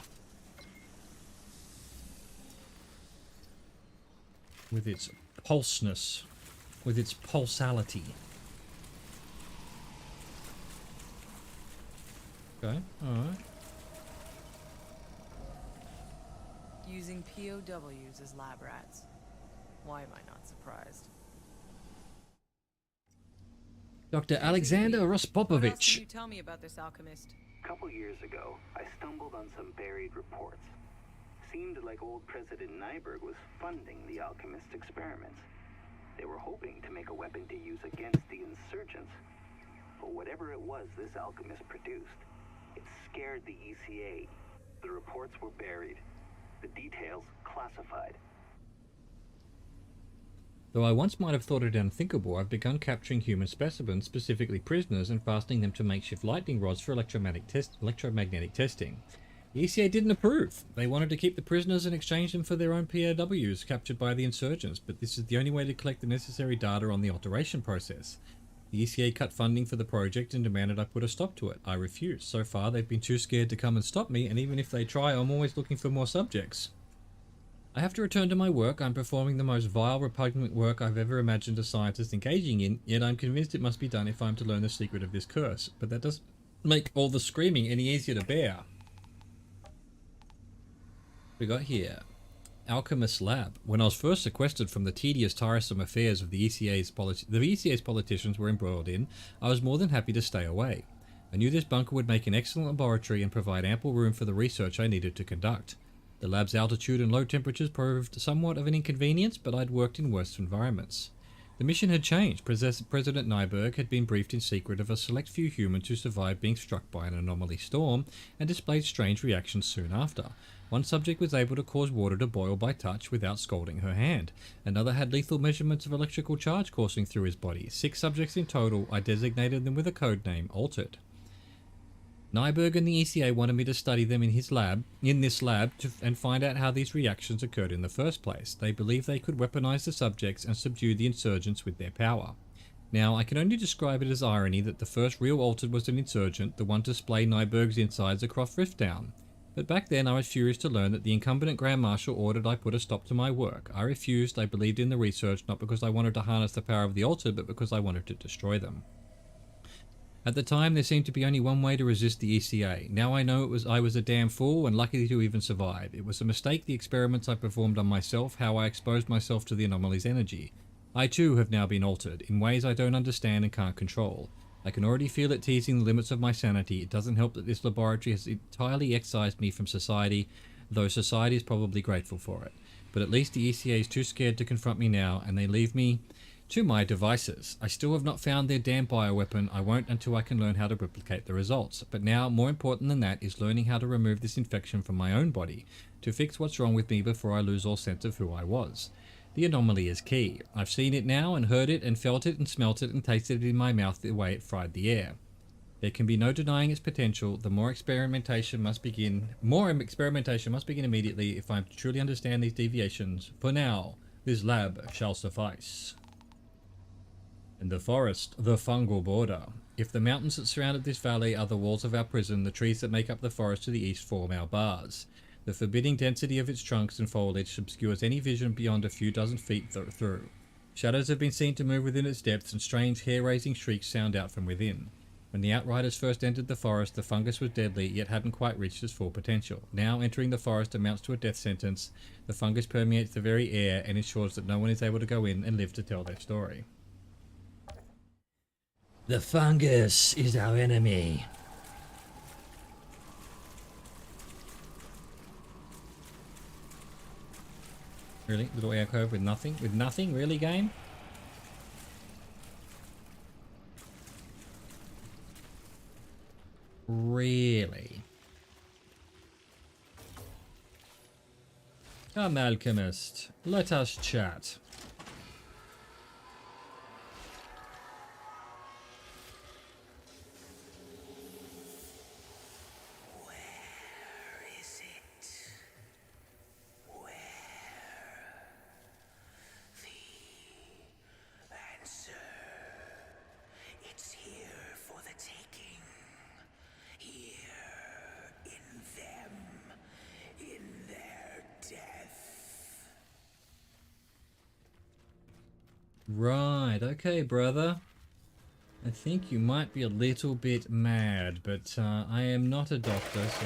With its pulseness. With its pulsality. Okay, alright. Using POWs as lab rats. Why am I not surprised? Dr. Alexander What else can Rospopovich. you tell me about this alchemist? A couple years ago, I stumbled on some buried reports. Seemed like old President Nyberg was funding the alchemist experiments. They were hoping to make a weapon to use against the insurgents. But whatever it was this alchemist produced, it scared the ECA. The reports were buried. The details classified. Though I once might have thought it unthinkable, I've begun capturing human specimens, specifically prisoners, and fastening them to makeshift lightning rods for electromagnetic testing. The ECA didn't approve. They wanted to keep the prisoners and exchange them for their own POWs captured by the insurgents, but this is the only way to collect the necessary data on the alteration process. The ECA cut funding for the project and demanded I put a stop to it. I refused. So far, they've been too scared to come and stop me, and even if they try, I'm always looking for more subjects. I have to return to my work. I'm performing the most vile, repugnant work I've ever imagined a scientist engaging in, yet I'm convinced it must be done if I'm to learn the secret of this curse. But that doesn't make all the screaming any easier to bear. We got here. Alchemist Lab. When I was first sequestered from the tedious, tiresome affairs of the ECA's politicians were embroiled in, I was more than happy to stay away. I knew this bunker would make an excellent laboratory and provide ample room for the research I needed to conduct. The lab's altitude and low temperatures proved somewhat of an inconvenience, but I'd worked in worse environments. The mission had changed. President Nyberg had been briefed in secret of a select few humans who survived being struck by an anomaly storm and displayed strange reactions soon after. One subject was able to cause water to boil by touch without scalding her hand. Another had lethal measurements of electrical charge coursing through his body. 6 subjects in total. I designated them with a code name, Altered. Nyberg and the ECA wanted me to study them in this lab, and find out how these reactions occurred in the first place. They believed they could weaponize the subjects and subdue the insurgents with their power. Now, I can only describe it as irony that the first real Altered was an insurgent, the one to splay Nyberg's insides across Riftdown. But back then I was furious to learn that the incumbent Grand Marshal ordered I put a stop to my work. I refused. I believed in the research, not because I wanted to harness the power of the Altered, but because I wanted to destroy them. At the time, there seemed to be only one way to resist the ECA. Now I know I was a damn fool and lucky to even survive. It was a mistake, the experiments I performed on myself, how I exposed myself to the anomaly's energy. I too have now been altered, in ways I don't understand and can't control. I can already feel it teasing the limits of my sanity. It doesn't help that this laboratory has entirely excised me from society, though society is probably grateful for it. But at least the ECA is too scared to confront me now, and they leave me to my devices. I still have not found their damn bioweapon. I won't until I can learn how to replicate the results. But now, more important than that, is learning how to remove this infection from my own body, to fix what's wrong with me before I lose all sense of who I was. The anomaly is key. I've seen it now, and heard it, and felt it, and smelt it, and tasted it in my mouth the way it fried the air. There can be no denying its potential. More experimentation must begin immediately if I'm to truly understand these deviations. For now, this lab shall suffice. In the forest, the fungal border. If the mountains that surrounded this valley are the walls of our prison, the trees that make up the forest to the east form our bars. The forbidding density of its trunks and foliage obscures any vision beyond a few dozen feet through. Shadows have been seen to move within its depths, and strange hair-raising shrieks sound out from within. When the Outriders first entered the forest, the fungus was deadly, yet hadn't quite reached its full potential. Now, entering the forest amounts to a death sentence. The fungus permeates the very air and ensures that no one is able to go in and live to tell their story. The fungus is our enemy. Really? Little alcove with nothing? With nothing? Really, game? Really? Come, alchemist. Let us chat. Right, okay, brother. I think you might be a little bit mad, but I am not a doctor, so...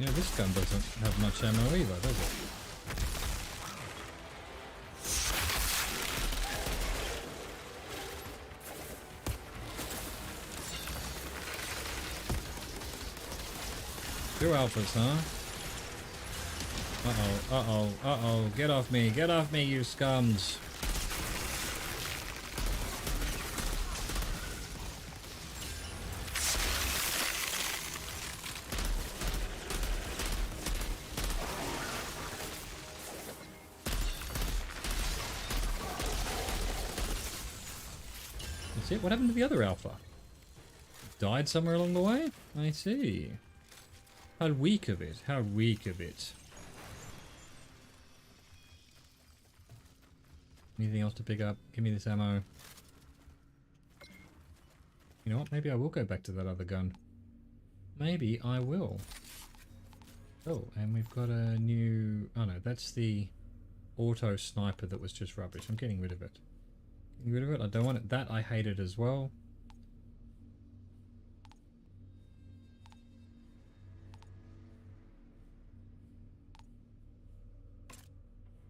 Yeah, this gun doesn't have much ammo either, does it? Two alphas, huh? Uh-oh, uh-oh, uh-oh. Get off me, you scums. What happened to the other alpha? Died somewhere along the way? I see. How weak of it. How weak of it. Anything else to pick up? Give me this ammo. You know what? Maybe I will go back to that other gun. Maybe I will. Oh, and we've got a new... Oh no, that's the auto sniper that was just rubbish. I'm getting rid of it. Getting rid of it? I don't want it. That I hate it as well.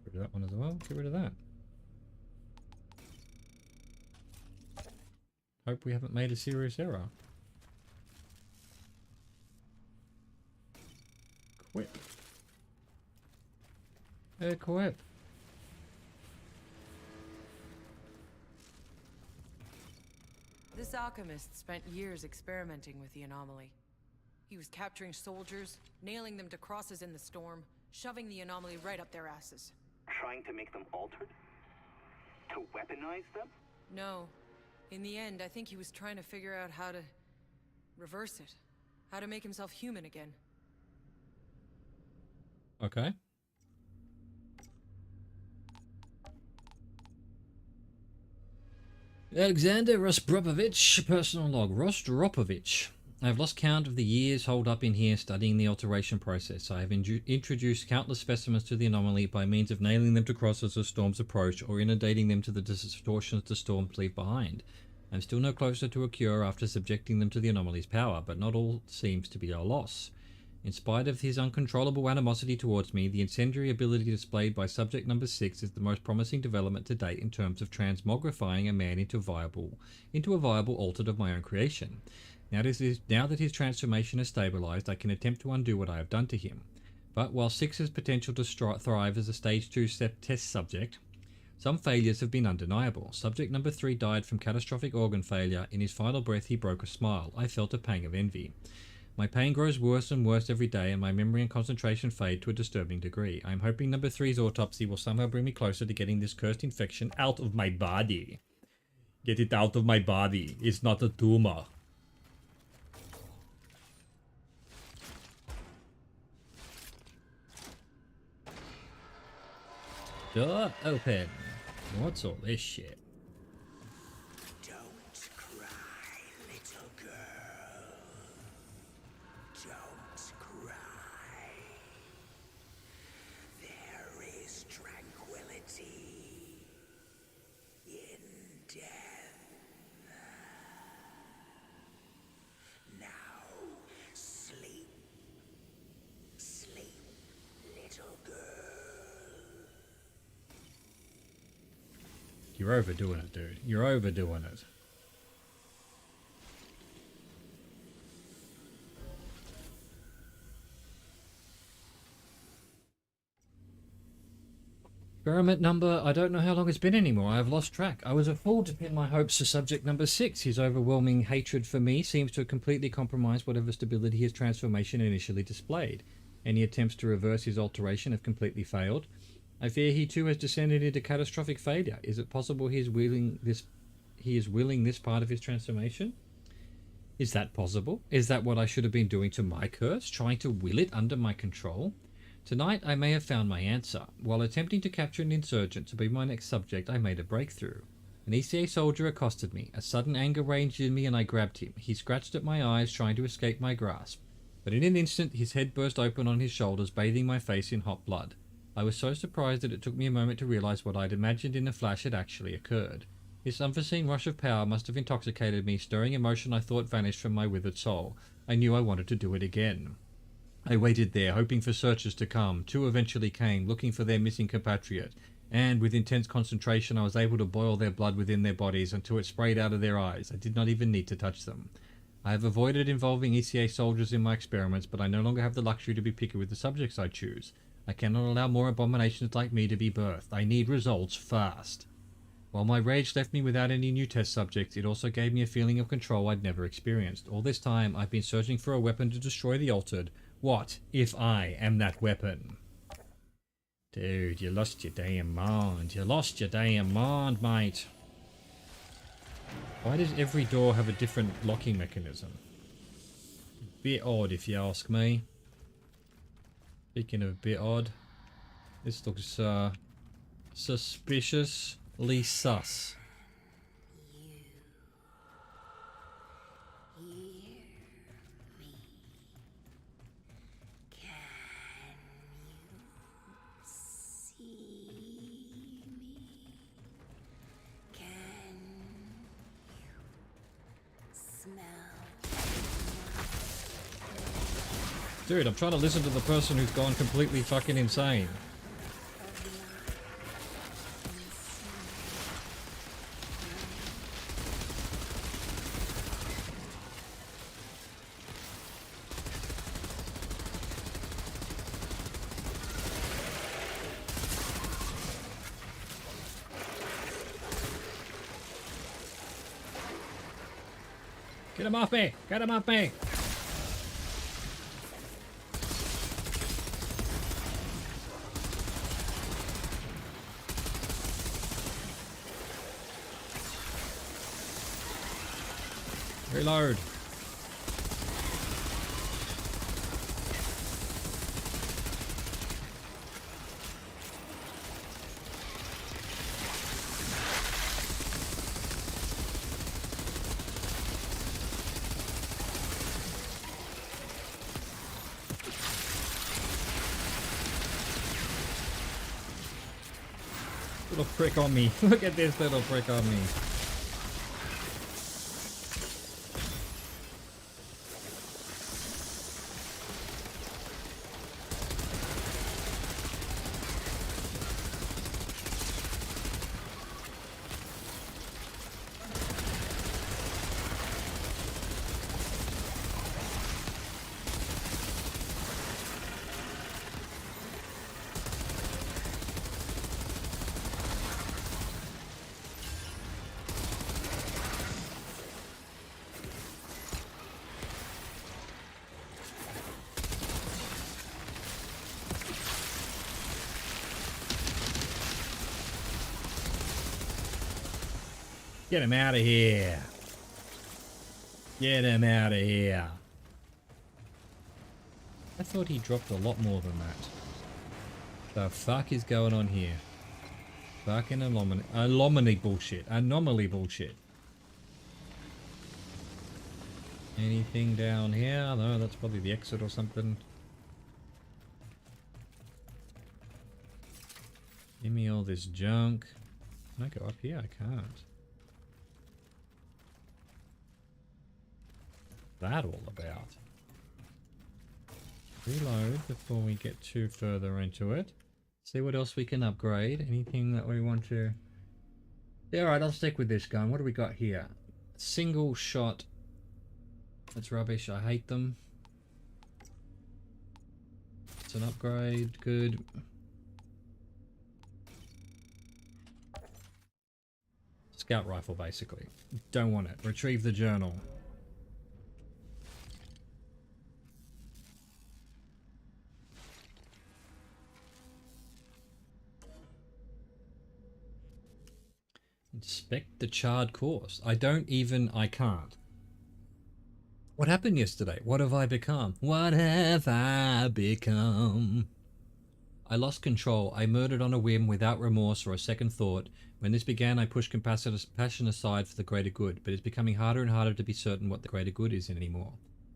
Get rid of that one as well. Get rid of that. Hope we haven't made a serious error. Equip. Equip. This alchemist spent years experimenting with the anomaly. He was capturing soldiers, nailing them to crosses in the storm, shoving the anomaly right up their asses. Trying to make them altered? To weaponize them? No. In the end, I think he was trying to figure out how to reverse it. How to make himself human again. Okay. Alexander Rostropovich, personal log. Rostropovich. I have lost count of the years holed up in here studying the alteration process. I have introduced countless specimens to the anomaly by means of nailing them to crosses as storms approach or inundating them to the distortions the storms leave behind. I am still no closer to a cure after subjecting them to the anomaly's power, but not all seems to be a loss. In spite of his uncontrollable animosity towards me, the incendiary ability displayed by subject number 6 is the most promising development to date in terms of transmogrifying a man into a viable altered of my own creation. Now that his transformation has stabilized, I can attempt to undo what I have done to him. But while 6 has potential to thrive as a stage 2 test subject, some failures have been undeniable. Subject number 3 died from catastrophic organ failure. In his final breath he broke a smile. I felt a pang of envy. My pain grows worse and worse every day, and my memory and concentration fade to a disturbing degree. I am hoping number 3's autopsy will somehow bring me closer to getting this cursed infection out of my body. Get it out of my body. It's not a tumor. Door open. What's all this shit? Don't cry, little girl. Don't cry. There is tranquility in death. Now, sleep. Sleep, little girl. You're overdoing it, dude. You're overdoing it. Experiment number, I don't know how long it's been anymore. I have lost track. I was a fool to pin my hopes to subject number 6. His overwhelming hatred for me seems to have completely compromised whatever stability his transformation initially displayed. Any attempts to reverse his alteration have completely failed. I fear he too has descended into catastrophic failure. Is it possible he is willing this part of his transformation? Is that possible? Is that what I should have been doing to my curse? Trying to will it under my control? Tonight I may have found my answer. While attempting to capture an insurgent to be my next subject, I made a breakthrough. An ECA soldier accosted me. A sudden anger raged in me and I grabbed him. He scratched at my eyes, trying to escape my grasp. But in an instant, his head burst open on his shoulders, bathing my face in hot blood. I was so surprised that it took me a moment to realize what I'd imagined in a flash had actually occurred. This unforeseen rush of power must have intoxicated me, stirring emotion I thought vanished from my withered soul. I knew I wanted to do it again. I waited there, hoping for searchers to come. 2 eventually came, looking for their missing compatriot, and with intense concentration I was able to boil their blood within their bodies until it sprayed out of their eyes. I did not even need to touch them. I have avoided involving ECA soldiers in my experiments, but I no longer have the luxury to be picky with the subjects I choose. I cannot allow more abominations like me to be birthed. I need results fast. While my rage left me without any new test subjects, it also gave me a feeling of control I'd never experienced. All this time, I've been searching for a weapon to destroy the altered. What if I am that weapon? Dude, you lost your damn mind. You lost your damn mind, mate. Why does every door have a different locking mechanism? Bit odd, if you ask me. Speaking of a bit odd, this looks suspiciously sus. Dude, I'm trying to listen to the person who's gone completely fucking insane. Get him off me! Get him off me! Reload. Little prick on me. Look at this little prick on me. Get him out of here. Get him out of here. I thought he dropped a lot more than that. The fuck is going on here? Fucking anomaly bullshit. Anomaly bullshit. Anything down here? No, that's probably the exit or something. Give me all this junk. Can I go up here? I can't. What's that all about? Reload before we get too further into it. See what else we can upgrade. Anything that we want to... Yeah, alright, I'll stick with this gun. What do we got here? Single shot. That's rubbish. I hate them. It's an upgrade. Good. Scout rifle, basically. Don't want it. Retrieve the journal. Inspect the charred course. I can't. What happened yesterday? What have I become? What have I become? I lost control. I murdered on a whim without remorse or a second thought. When this began, I pushed compassion aside for the greater good, but it's becoming harder and harder to be certain what the greater good is anymore.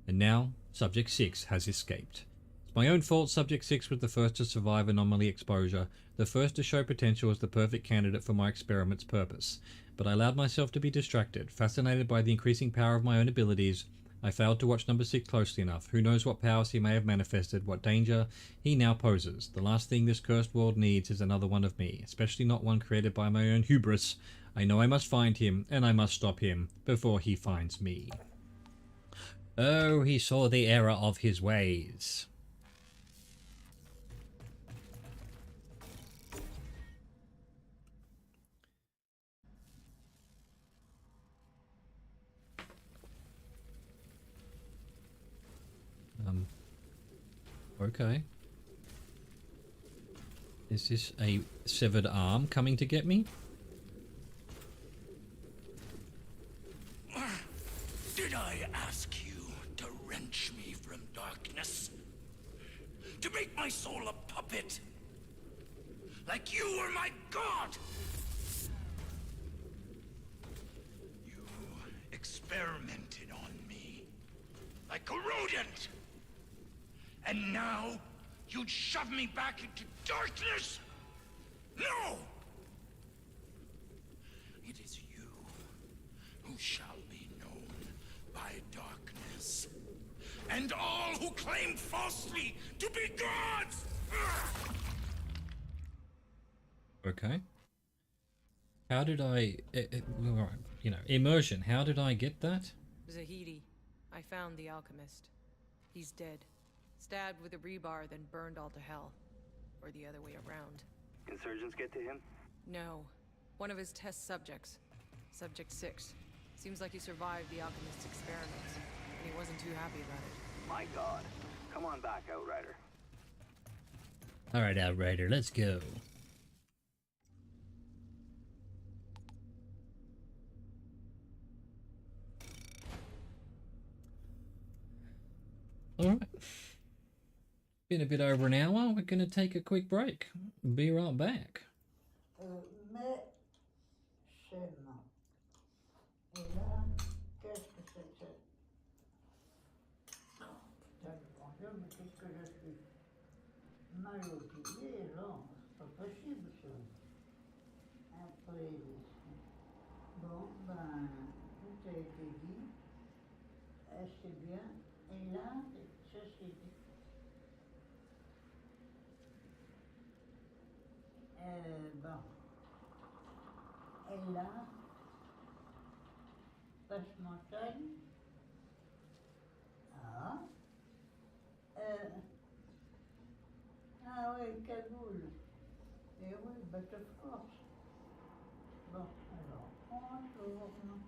And now, Subject 6 has escaped. It's my own fault Subject 6 was the first to survive anomaly exposure, the first to show potential as the perfect candidate for my experiment's purpose. But I allowed myself to be distracted, fascinated by the increasing power of my own abilities. I failed to watch number 6 closely enough. Who knows what powers he may have manifested, what danger he now poses. The last thing this cursed world needs is another one of me, especially not one created by my own hubris. I know I must find him, and I must stop him before he finds me. Oh, he saw the error of his ways. Okay. Is this a severed arm coming to get me? Did I ask you to wrench me from darkness? To make my soul a puppet? Like you were my god? You experimented on me. Like a rodent. And now, you'd shove me back into darkness? No! It is you who shall be known by darkness. And all who claim falsely to be gods! Okay. How did I... you know, immersion. How did I get that? Zahidi, I found the alchemist. He's dead. Stabbed with a rebar, then burned all to hell. Or the other way around. Insurgents get to him? No. One of his test subjects. Subject 6. Seems like he survived the alchemist's experiments. And he wasn't too happy about it. My god. Come on back, Outrider. Alright, Outrider, let's go. Alright. Been a bit over an hour. We're going to take a quick break. Be right back. Mais seulement. Et là, qu'est-ce que c'est que ça? Bonjour, mais qu'est-ce que je suis mal outillé, là? C'est pas possible, ça. Après, bon, ben, tout a été dit. C'est bien. Et là, ceci dit. Bon. Et là, passe-montagne. Ah. Ah oui, Kaboul. Et oui, but of course. Bon, alors, on tourne.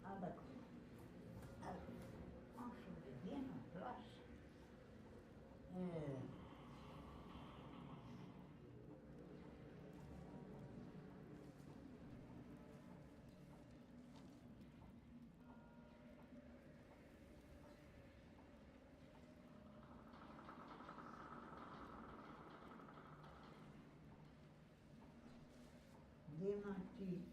Ah d'accord. Alors, on se met bien en place. Unity.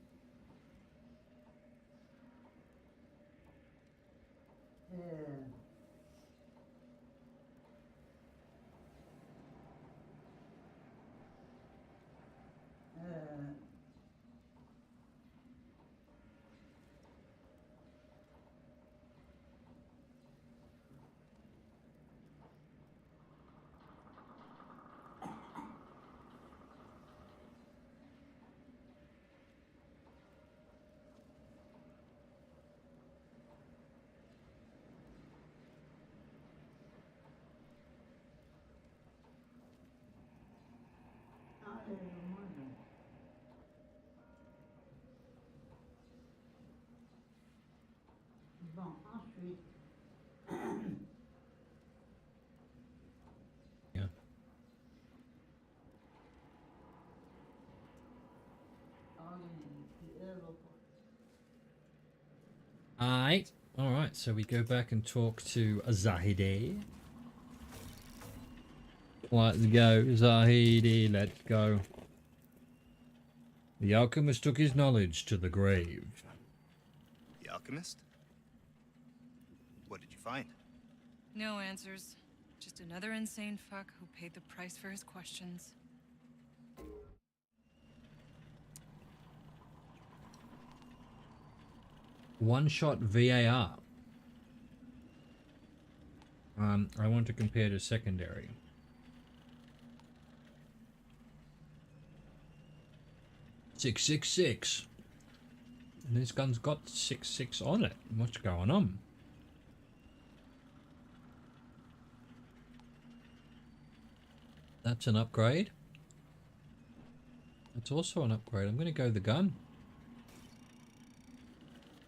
Bon, ensuite, Yeah. Alright. Alright, so we go back and talk to Zahide. Let's go, Zahide, let's go. The alchemist took his knowledge to the grave. The alchemist? What did you find? No answers. Just another insane fuck who paid the price for his questions. One-shot VAR. I want to compare to secondary. .666. And this gun's got 6.6 on it. What's going on? That's an upgrade. That's also an upgrade. I'm going to go the gun.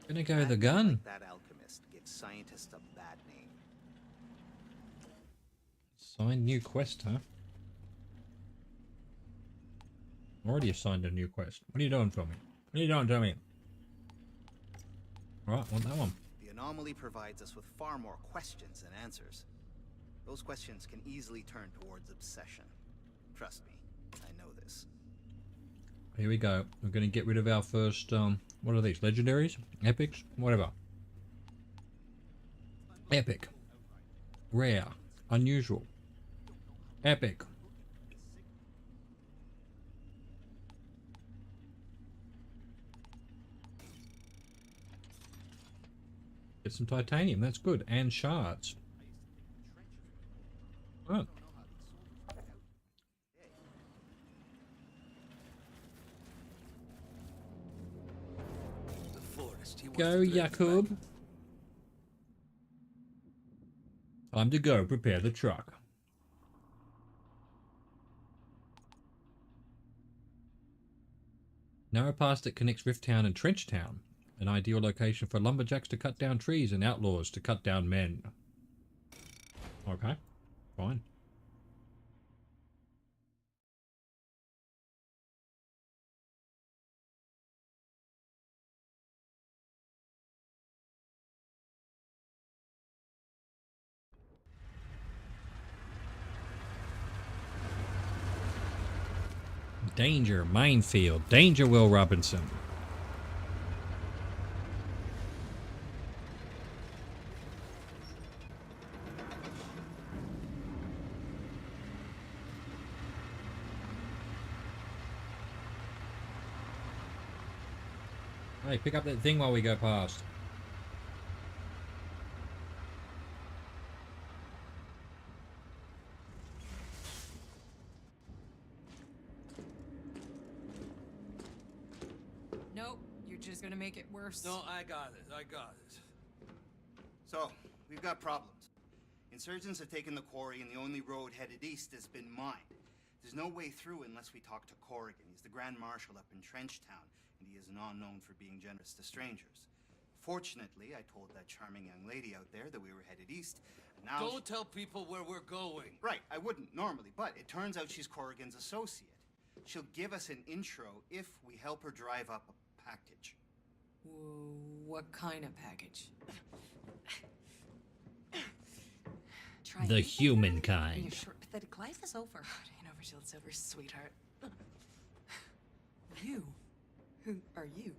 I'm going to go the gun. Like that alchemist gives scientists a bad name. Signed new quest, huh? Already assigned a new quest. What are you doing for me? What are you doing to me? Alright, want that one. The anomaly provides us with far more questions than answers. Those questions can easily turn towards obsession. Trust me, I know this. Here we go. We're going to get rid of our first, what are these? Legendaries? Epics? Whatever. Epic. Rare. Unusual. Epic. Get some titanium, that's good. And shards. Oh. Go, Jakub. Time to go prepare the truck. Narrow pass that connects Rifttown and Trenchtown. An ideal location for lumberjacks to cut down trees and outlaws to cut down men. Okay, fine. Danger, minefield. Danger, Will Robinson. Hey, pick up that thing while we go past. Nope, you're just gonna make it worse. No, I got it. I got it. So, we've got problems. Insurgents have taken the quarry and the only road headed east has been mined. There's no way through unless we talk to Corrigan. He's the Grand Marshal up in Trenchtown, and he is not known for being generous to strangers. Fortunately, I told that charming young lady out there that we were headed east, and now... Don't tell people where we're going. Right, I wouldn't normally, but it turns out she's Corrigan's associate. She'll give us an intro if we help her drive up a package. What kind of package? The humankind. Your short, pathetic life is over. Hand over shield silver, sweetheart. You? Who are you?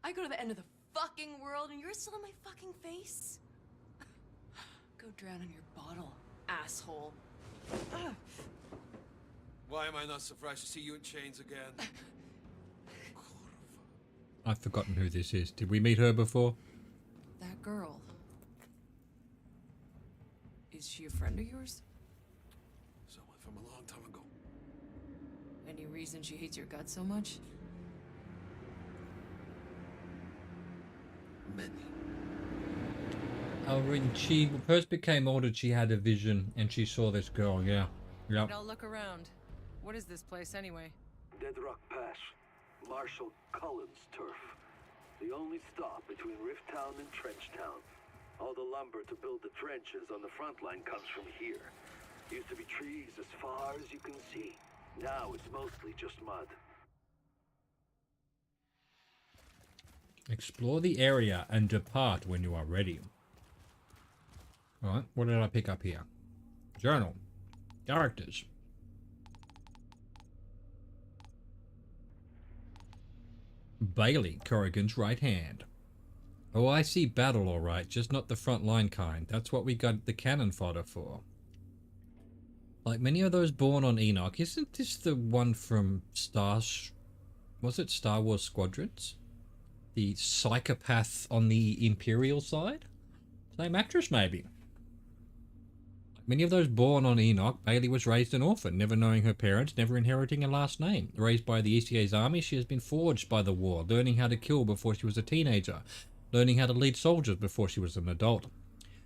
I go to the end of the fucking world and you're still in my fucking face? Go drown in your bottle, asshole. Why am I not surprised to see you in chains again? I've forgotten who this is. Did we meet her before? That girl. Is she a friend of yours? Someone from a long time ago. Any reason she hates your guts so much? Many. Oh, when she first became ordered, she had a vision and she saw this girl, yeah. Yep. I'll look around. What is this place anyway? Deadrock Pass. Marshal Cullen's turf. The only stop between Rifttown and Trenchtown. All the lumber to build the trenches on the front line comes from here. Used to be trees as far as you can see. Now it's mostly just mud. Explore the area and depart when you are ready. Alright, what did I pick up here? Journal. Characters. Bailey, Corrigan's right hand. Oh, I see battle alright, just not the front line kind. That's what we got the cannon fodder for. Like many of those born on Enoch, isn't this the one from was it Star Wars Squadrons? The psychopath on the Imperial side? Same actress, maybe. Many of those born on Enoch, Bailey was raised an orphan, never knowing her parents, never inheriting a last name. Raised by the ECA's army, she has been forged by the war, learning how to kill before she was a teenager, learning how to lead soldiers before she was an adult.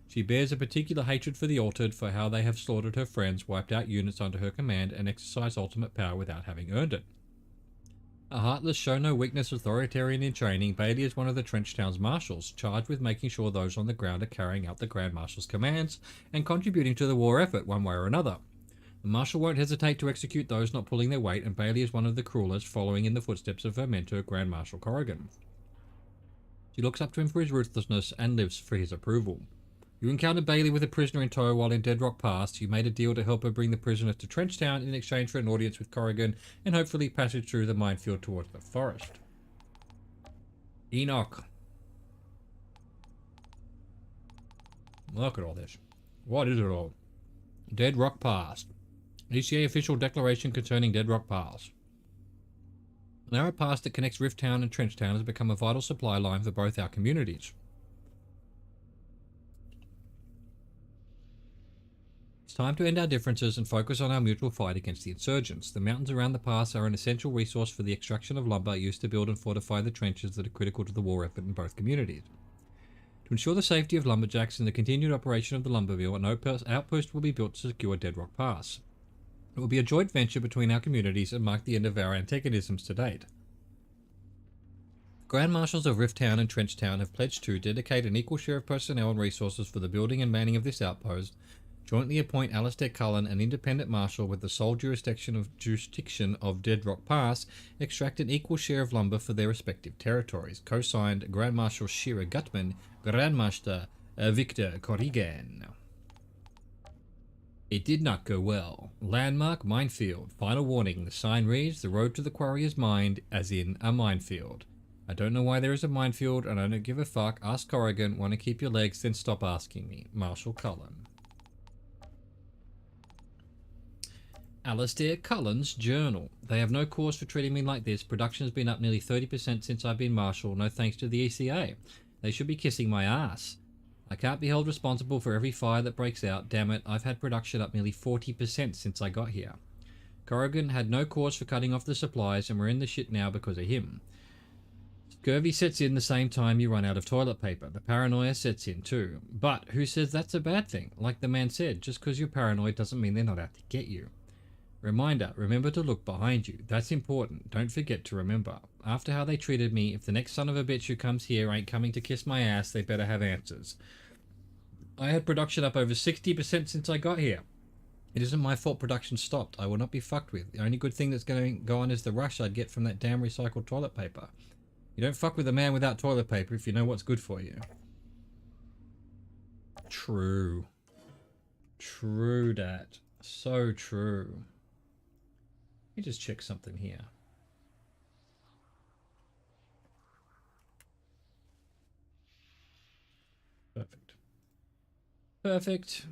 She bears a particular hatred for the Altered for how they have slaughtered her friends, wiped out units under her command, and exercised ultimate power without having earned it. A heartless, show-no-weakness authoritarian in training, Bailey is one of the Trenchtown's marshals, charged with making sure those on the ground are carrying out the Grand Marshal's commands and contributing to the war effort one way or another. The Marshal won't hesitate to execute those not pulling their weight, and Bailey is one of the cruelest, following in the footsteps of her mentor, Grand Marshal Corrigan. She looks up to him for his ruthlessness and lives for his approval. You encountered Bailey with a prisoner in tow while in Deadrock Pass. You made a deal to help her bring the prisoner to Trenchtown in exchange for an audience with Corrigan and hopefully passage through the minefield towards the forest. Enoch. Look at all this. What is it all? Deadrock Pass. ECA official declaration concerning Deadrock Pass. The narrow pass that connects Rifttown and Trenchtown has become a vital supply line for both our communities. It's time to end our differences and focus on our mutual fight against the insurgents. The mountains around the pass are an essential resource for the extraction of lumber used to build and fortify the trenches that are critical to the war effort in both communities. To ensure the safety of lumberjacks and the continued operation of the lumber mill, an outpost will be built to secure Deadrock Pass. It will be a joint venture between our communities and mark the end of our antagonisms to date. The Grand Marshals of Rifttown and Trenchtown have pledged to dedicate an equal share of personnel and resources for the building and manning of this outpost, jointly appoint Alistair Cullen, an independent marshal with the sole jurisdiction of Deadrock Pass, extract an equal share of lumber for their respective territories. Co-signed Grand Marshal Shira Gutman, Grand Master Victor Corrigan. It did not go well. Landmark minefield. Final warning. The sign reads, the road to the quarry is mined, as in a minefield. I don't know why there is a minefield and I don't give a fuck. Ask Corrigan. Want to keep your legs? Then stop asking me. Marshal Cullen. Alistair Cullen's journal. They have no cause for treating me like this. Production has been up nearly 30% since I've been marshal, no thanks to the ECA. They should be kissing my ass. I can't be held responsible for every fire that breaks out. Damn it, I've had production up nearly 40% since I got here. Corrigan had no cause for cutting off the supplies and we're in the shit now because of him. Scurvy sets in the same time you run out of toilet paper. The paranoia sets in too. But who says that's a bad thing? Like the man said, just because you're paranoid doesn't mean they're not out to get you. Reminder, remember to look behind you. That's important. Don't forget to remember. After how they treated me, if the next son of a bitch who comes here ain't coming to kiss my ass, they better have answers. I had production up over 60% since I got here. It isn't my fault production stopped. I will not be fucked with. The only good thing that's going to go on is the rush I'd get from that damn recycled toilet paper. You don't fuck with a man without toilet paper if you know what's good for you. True. True that. So true. Let me just check something here. Perfect. Perfect.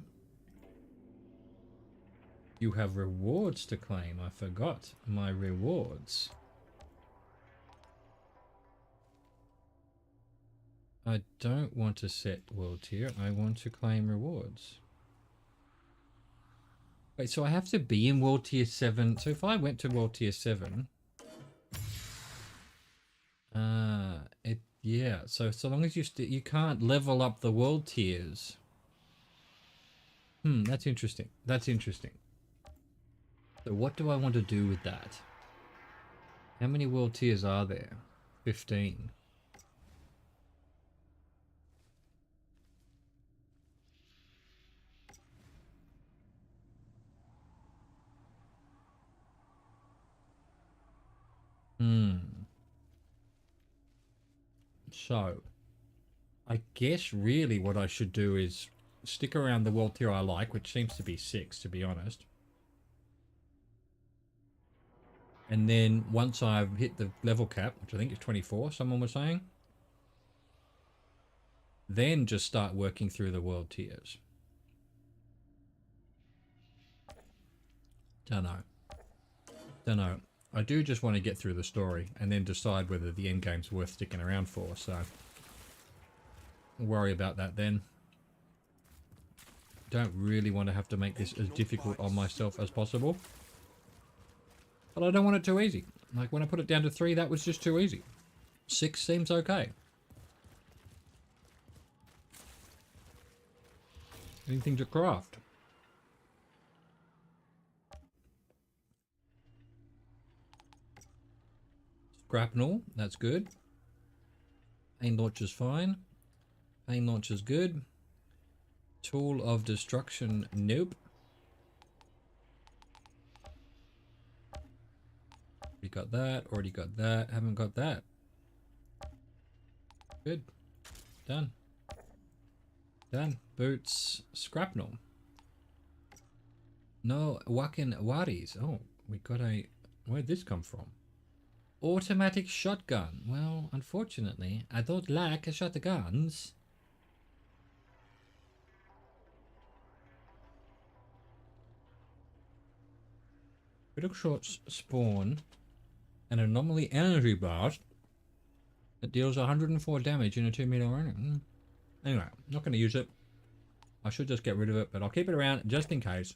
You have rewards to claim. I forgot my rewards. I don't want to set world tier. I want to claim rewards. Wait, so I have to be in world tier 7. So if I went to world tier 7, yeah. So long as you can't level up the world tiers. That's interesting. That's interesting. So what do I want to do with that? How many world tiers are there? 15. So, I guess really what I should do is stick around the world tier I like, which seems to be 6, to be honest. And then once I've hit the level cap, which I think is 24, someone was saying, then just start working through the world tiers. Don't know. I do just want to get through the story and then decide whether the end game's worth sticking around for, so I'll worry about that then. Don't really want to have to make this as difficult on myself as possible. But I don't want it too easy. Like when I put it down to 3, that was just too easy. 6 seems okay. Anything to craft. Grapnel, that's good. Pain launcher's fine. Pain launcher's good. Tool of destruction, nope. Already got that, already got that, haven't got that. Good. Done. Done. Boots, scrapnel. No, Wakin Waris. Oh, we got a... Where'd this come from? Automatic shotgun. Well, unfortunately, I don't like shotguns. Critical shots spawn an anomaly energy blast that deals 104 damage in a 2 meter range. Anyway, I'm not going to use it. I should just get rid of it, but I'll keep it around just in case.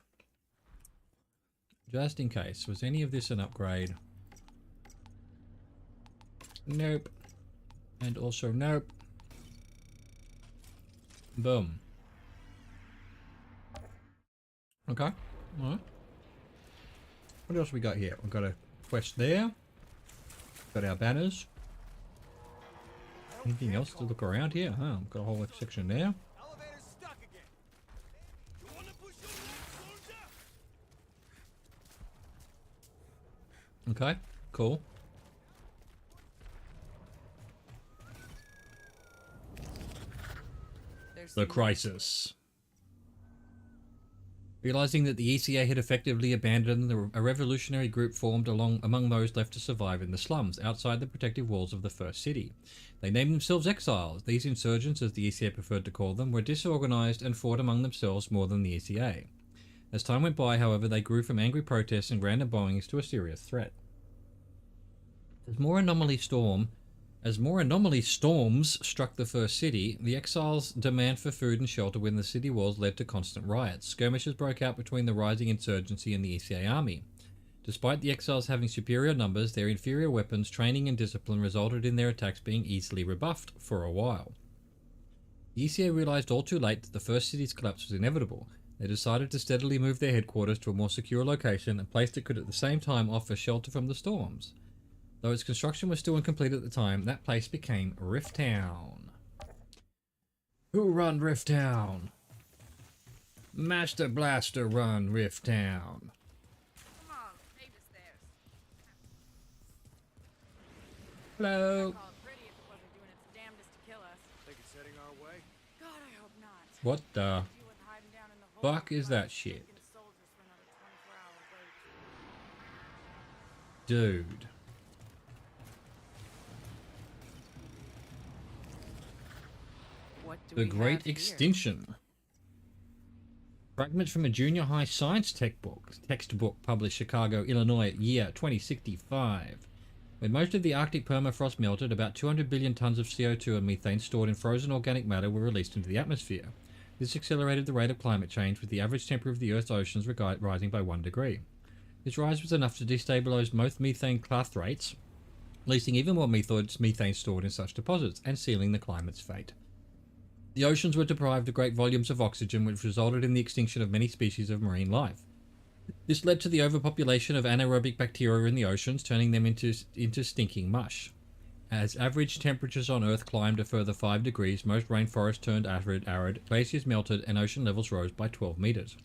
Just in case. Was any of this an upgrade? Nope. And also nope. Boom. Okay. Alright. What else we got here? We've got a quest there. Got our banners. Anything else to look around here? Huh, we've got a whole section there. Okay, cool. The crisis. Realizing that the ECA had effectively abandoned them, a revolutionary group formed among those left to survive in the slums outside the protective walls of the first city. They named themselves Exiles. These insurgents, as the ECA preferred to call them, were disorganized and fought among themselves more than the ECA. As time went by, however, they grew from angry protests and random bombings to a serious threat. As more anomaly storms struck the first city, the Exiles' demand for food and shelter within the city walls led to constant riots. Skirmishes broke out between the rising insurgency and the ECA army. Despite the Exiles having superior numbers, their inferior weapons, training and discipline resulted in their attacks being easily rebuffed for a while. The ECA realized all too late that the first city's collapse was inevitable. They decided to steadily move their headquarters to a more secure location, a place that could at the same time offer shelter from the storms. Though its construction was still incomplete at the time, that place became Rift Town. Who run Rift Town? Master Blaster run Rift Town. Come on, Davis there. Hello. Call it pretty if it wasn't doing its damnedest to kill us. Think it's heading our way? God, I hope not. What the fuck is that shit? Dude. What do The we Great have here? Extinction. Fragments from a junior high science textbook published Chicago, Illinois, year 2065. When most of the Arctic permafrost melted, about 200 billion tons of CO2 and methane stored in frozen organic matter were released into the atmosphere. This accelerated the rate of climate change, with the average temperature of the Earth's oceans rising by 1 degree. This rise was enough to destabilize most methane clathrates, releasing even more methane stored in such deposits, and sealing the climate's fate. The oceans were deprived of great volumes of oxygen, which resulted in the extinction of many species of marine life. This led to the overpopulation of anaerobic bacteria in the oceans, turning them into stinking mush. As average temperatures on Earth climbed a further 5 degrees, most rainforests turned arid, glaciers melted, and ocean levels rose by 12 meters.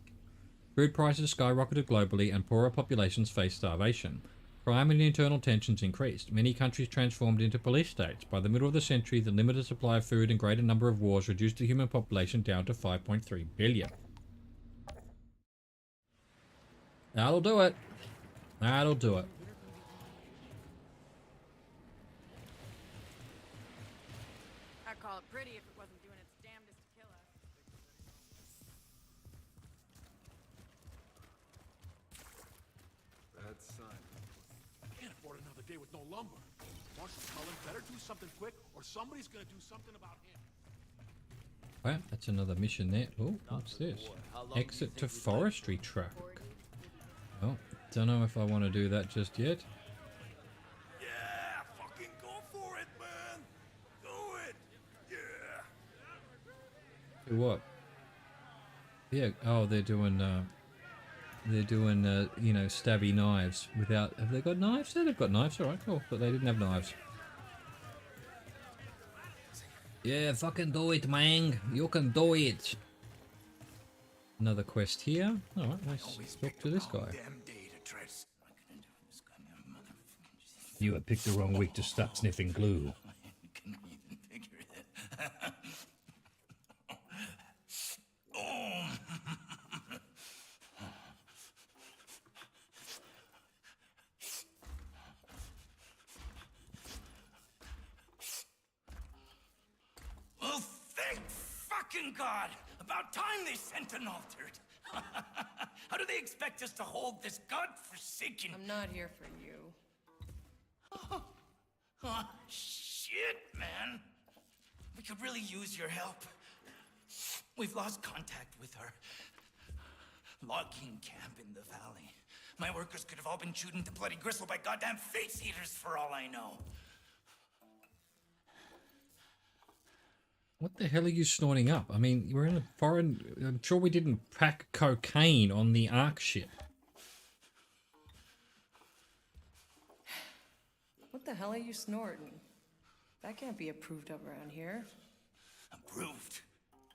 Food prices skyrocketed globally, and poorer populations faced starvation. Crime and internal tensions increased. Many countries transformed into police states. By the middle of the century, the limited supply of food and greater number of wars reduced the human population down to 5.3 billion. That'll do it. That'll do it. I'd call it pretty if it wasn't doing its damnedest to kill us. Bad sign. I can't afford another day with no lumber. Marshal Cullen better do something quick, or somebody's gonna do something about him. Well, that's another mission there. Oh, what's this? Exit to forestry track. Oh, don't know if I want to do that just yet. Yeah, fucking go for it, man. Do it. Yeah. Do what? Yeah. Oh, they're doing you know, stabby knives without. Have they got knives? Yeah, they've got knives. All right, cool. But they didn't have knives. Yeah, fucking do it, man. You can do it. Another quest here. All right, let's talk to this guy. You have picked the wrong week to start sniffing glue. Well, thank fucking God! About time they sent an altered. How do they expect us to hold this godforsaken... I'm not here for you. Oh, shit, man. We could really use your help. We've lost contact with our logging camp in the valley. My workers could have all been chewed into bloody gristle by goddamn face eaters for all I know. What the hell are you snorting up? I mean, we're in a foreign... I'm sure we didn't pack cocaine on the Ark ship. What the hell are you snorting? That can't be approved of around here. Approved?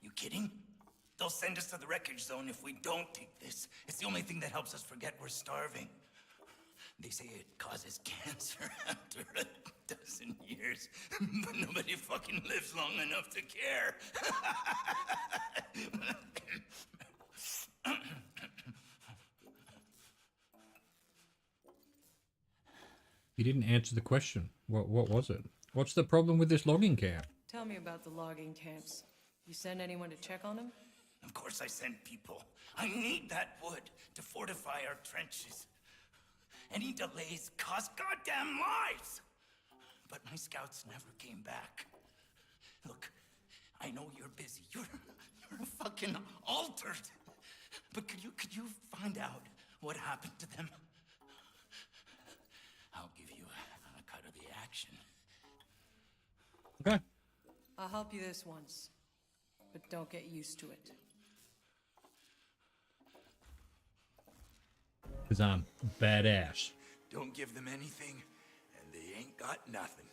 You kidding? They'll send us to the wreckage zone if we don't take this. It's the only thing that helps us forget we're starving. They say it causes cancer after a dozen years, but nobody fucking lives long enough to care. You didn't answer the question. What was it? What's the problem with this logging camp? Tell me about the logging camps. You send anyone to check on them? Of course I send people. I need that wood to fortify our trenches. Any delays cost goddamn lives! But my scouts never came back. Look, I know you're busy. You're fucking altered. But could you find out what happened to them? I'll give you a cut of the action. Okay. I'll help you this once, but don't get used to it. Because I'm badass. Don't give them anything, and they ain't got nothing.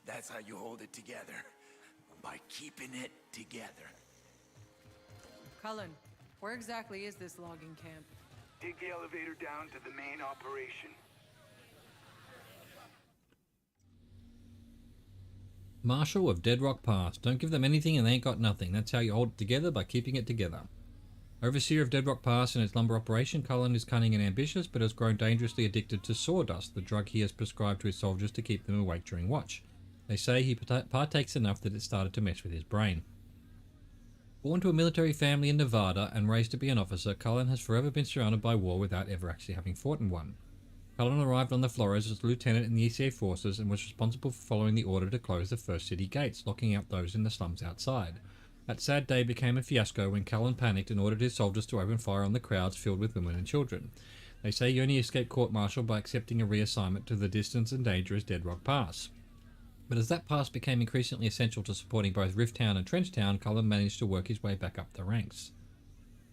That's how you hold it together. By keeping it together. Cullen, where exactly is this logging camp? Take the elevator down to the main operation. Marshal of Dead Rock Pass. Don't give them anything and they ain't got nothing. That's how you hold it together, by keeping it together. Overseer of Dead Rock Pass and its lumber operation, Cullen is cunning and ambitious, but has grown dangerously addicted to sawdust, the drug he has prescribed to his soldiers to keep them awake during watch. They say he partakes enough that it started to mess with his brain. Born to a military family in Nevada and raised to be an officer, Cullen has forever been surrounded by war without ever actually having fought in one. Cullen arrived on the Flores as a lieutenant in the ECA forces and was responsible for following the order to close the first city gates, locking out those in the slums outside. That sad day became a fiasco when Cullen panicked and ordered his soldiers to open fire on the crowds filled with women and children. They say he only escaped court-martial by accepting a reassignment to the distant and dangerous Dead Rock Pass. But as that pass became increasingly essential to supporting both Rifttown and Trenchtown, Cullen managed to work his way back up the ranks.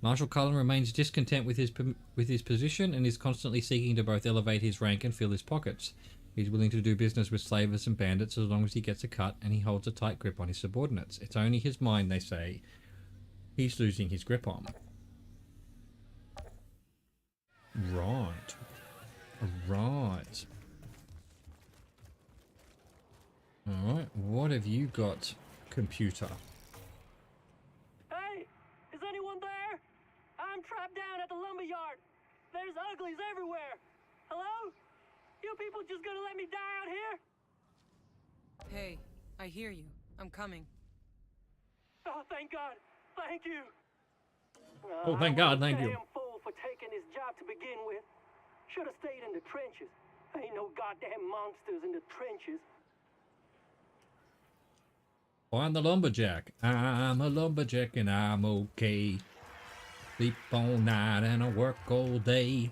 Marshal Cullen remains discontent with his position and is constantly seeking to both elevate his rank and fill his pockets. He's willing to do business with slavers and bandits as long as he gets a cut, and he holds a tight grip on his subordinates. It's only his mind, they say, he's losing his grip on. Right. Right. Alright, what have you got, computer? Hey! Is anyone there? I'm trapped down at the lumberyard. There's uglies everywhere. Hello? You people just gonna let me die out here? Hey, I hear you. I'm coming. Oh, thank God. Thank you. Oh, thank God, thank you. Damn fool for taking this job to begin with. Should have stayed in the trenches. Ain't no goddamn monsters in the trenches. I'm the lumberjack. I'm a lumberjack and I'm okay. Sleep all night and I work all day.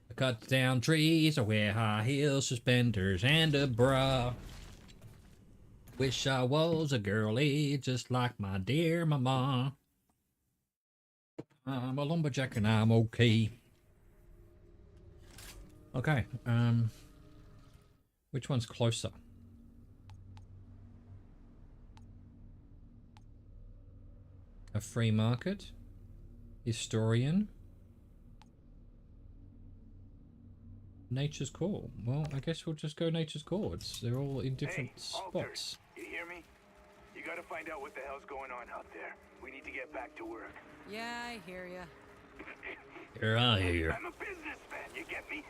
I cut down trees, I wear high heel suspenders and a bra. Wish I was a girlie just like my dear mama. I'm a lumberjack and I'm okay. Okay, which one's closer? A free market? Historian? Nature's Call. Well, I guess we'll just go Nature's Call. They're all in different spots. You hear me? You gotta find out what the hell's going on out there. We need to get back to work. Yeah, I hear ya. Here I hear. I'm a businessman, you get me?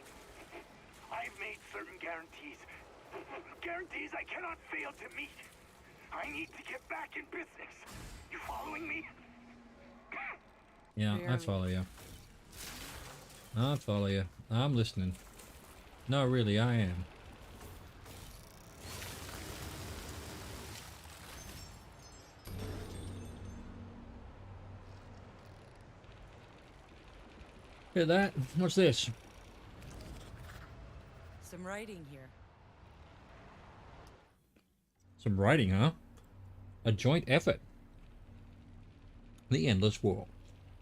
I've made certain guarantees. Guarantees I cannot fail to meet. I need to get back in business. You following me? Yeah, I follow you. I follow you. I'm listening. No, really, I am. Hear that? What's this? Some writing here. Some writing, huh? A joint effort. The Endless War.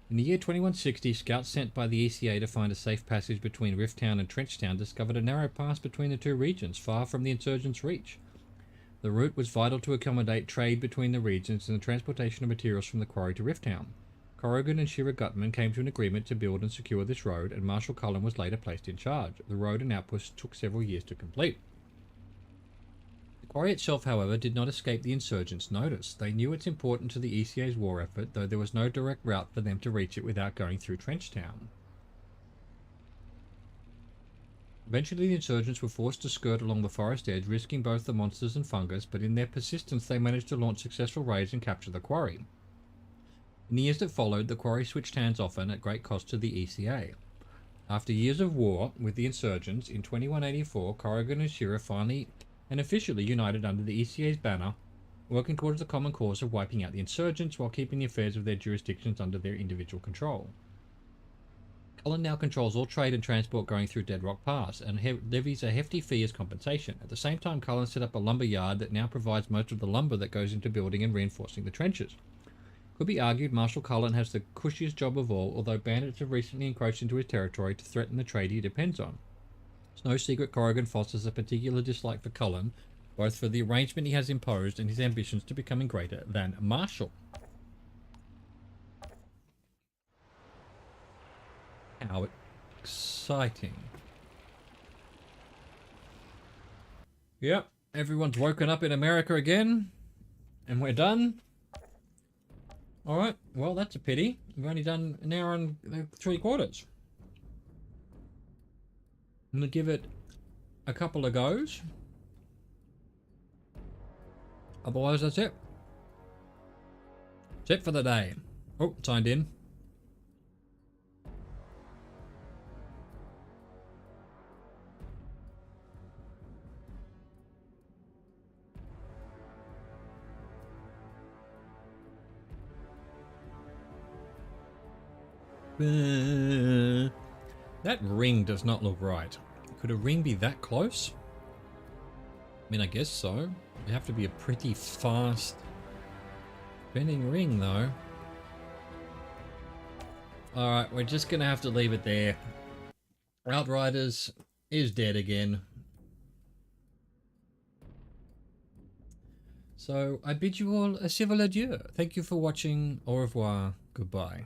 In the year 2160, scouts sent by the ECA to find a safe passage between Rifttown and Trenchtown discovered a narrow pass between the two regions, far from the insurgents' reach. The route was vital to accommodate trade between the regions and the transportation of materials from the quarry to Rifttown. Corrigan and Shira Gutman came to an agreement to build and secure this road, and Marshal Cullen was later placed in charge. The road and outposts took several years to complete. The quarry itself, however, did not escape the insurgents' notice. They knew its importance to the ECA's war effort, though there was no direct route for them to reach it without going through Trenchtown. Eventually the insurgents were forced to skirt along the forest edge, risking both the monsters and fungus, but in their persistence they managed to launch successful raids and capture the quarry. In the years that followed, the quarry switched hands often at great cost to the ECA. After years of war with the insurgents, in 2184, Corrigan and Shira finally and officially united under the ECA's banner, working towards the common cause of wiping out the insurgents while keeping the affairs of their jurisdictions under their individual control. Cullen now controls all trade and transport going through Dead Rock Pass, and levies a hefty fee as compensation. At the same time, Cullen set up a lumber yard that now provides most of the lumber that goes into building and reinforcing the trenches. Could be argued Marshal Cullen has the cushiest job of all, although bandits have recently encroached into his territory to threaten the trade he depends on. It's no secret Corrigan fosters a particular dislike for Cullen, both for the arrangement he has imposed and his ambitions to becoming greater than Marshal. How exciting. Yep, everyone's woken up in America again. And we're done. Alright, well that's a pity. We've only done an hour and 3/4. I'm going to give it a couple of goes. Otherwise, that's it. That's it for the day. Oh, signed in. That ring does not look right. Could a ring be that close? I mean, I guess so. It'd have to be a pretty fast spinning ring, though. Alright, we're just gonna have to leave it there. Outriders is dead again. So, I bid you all a civil adieu. Thank you for watching. Au revoir. Goodbye.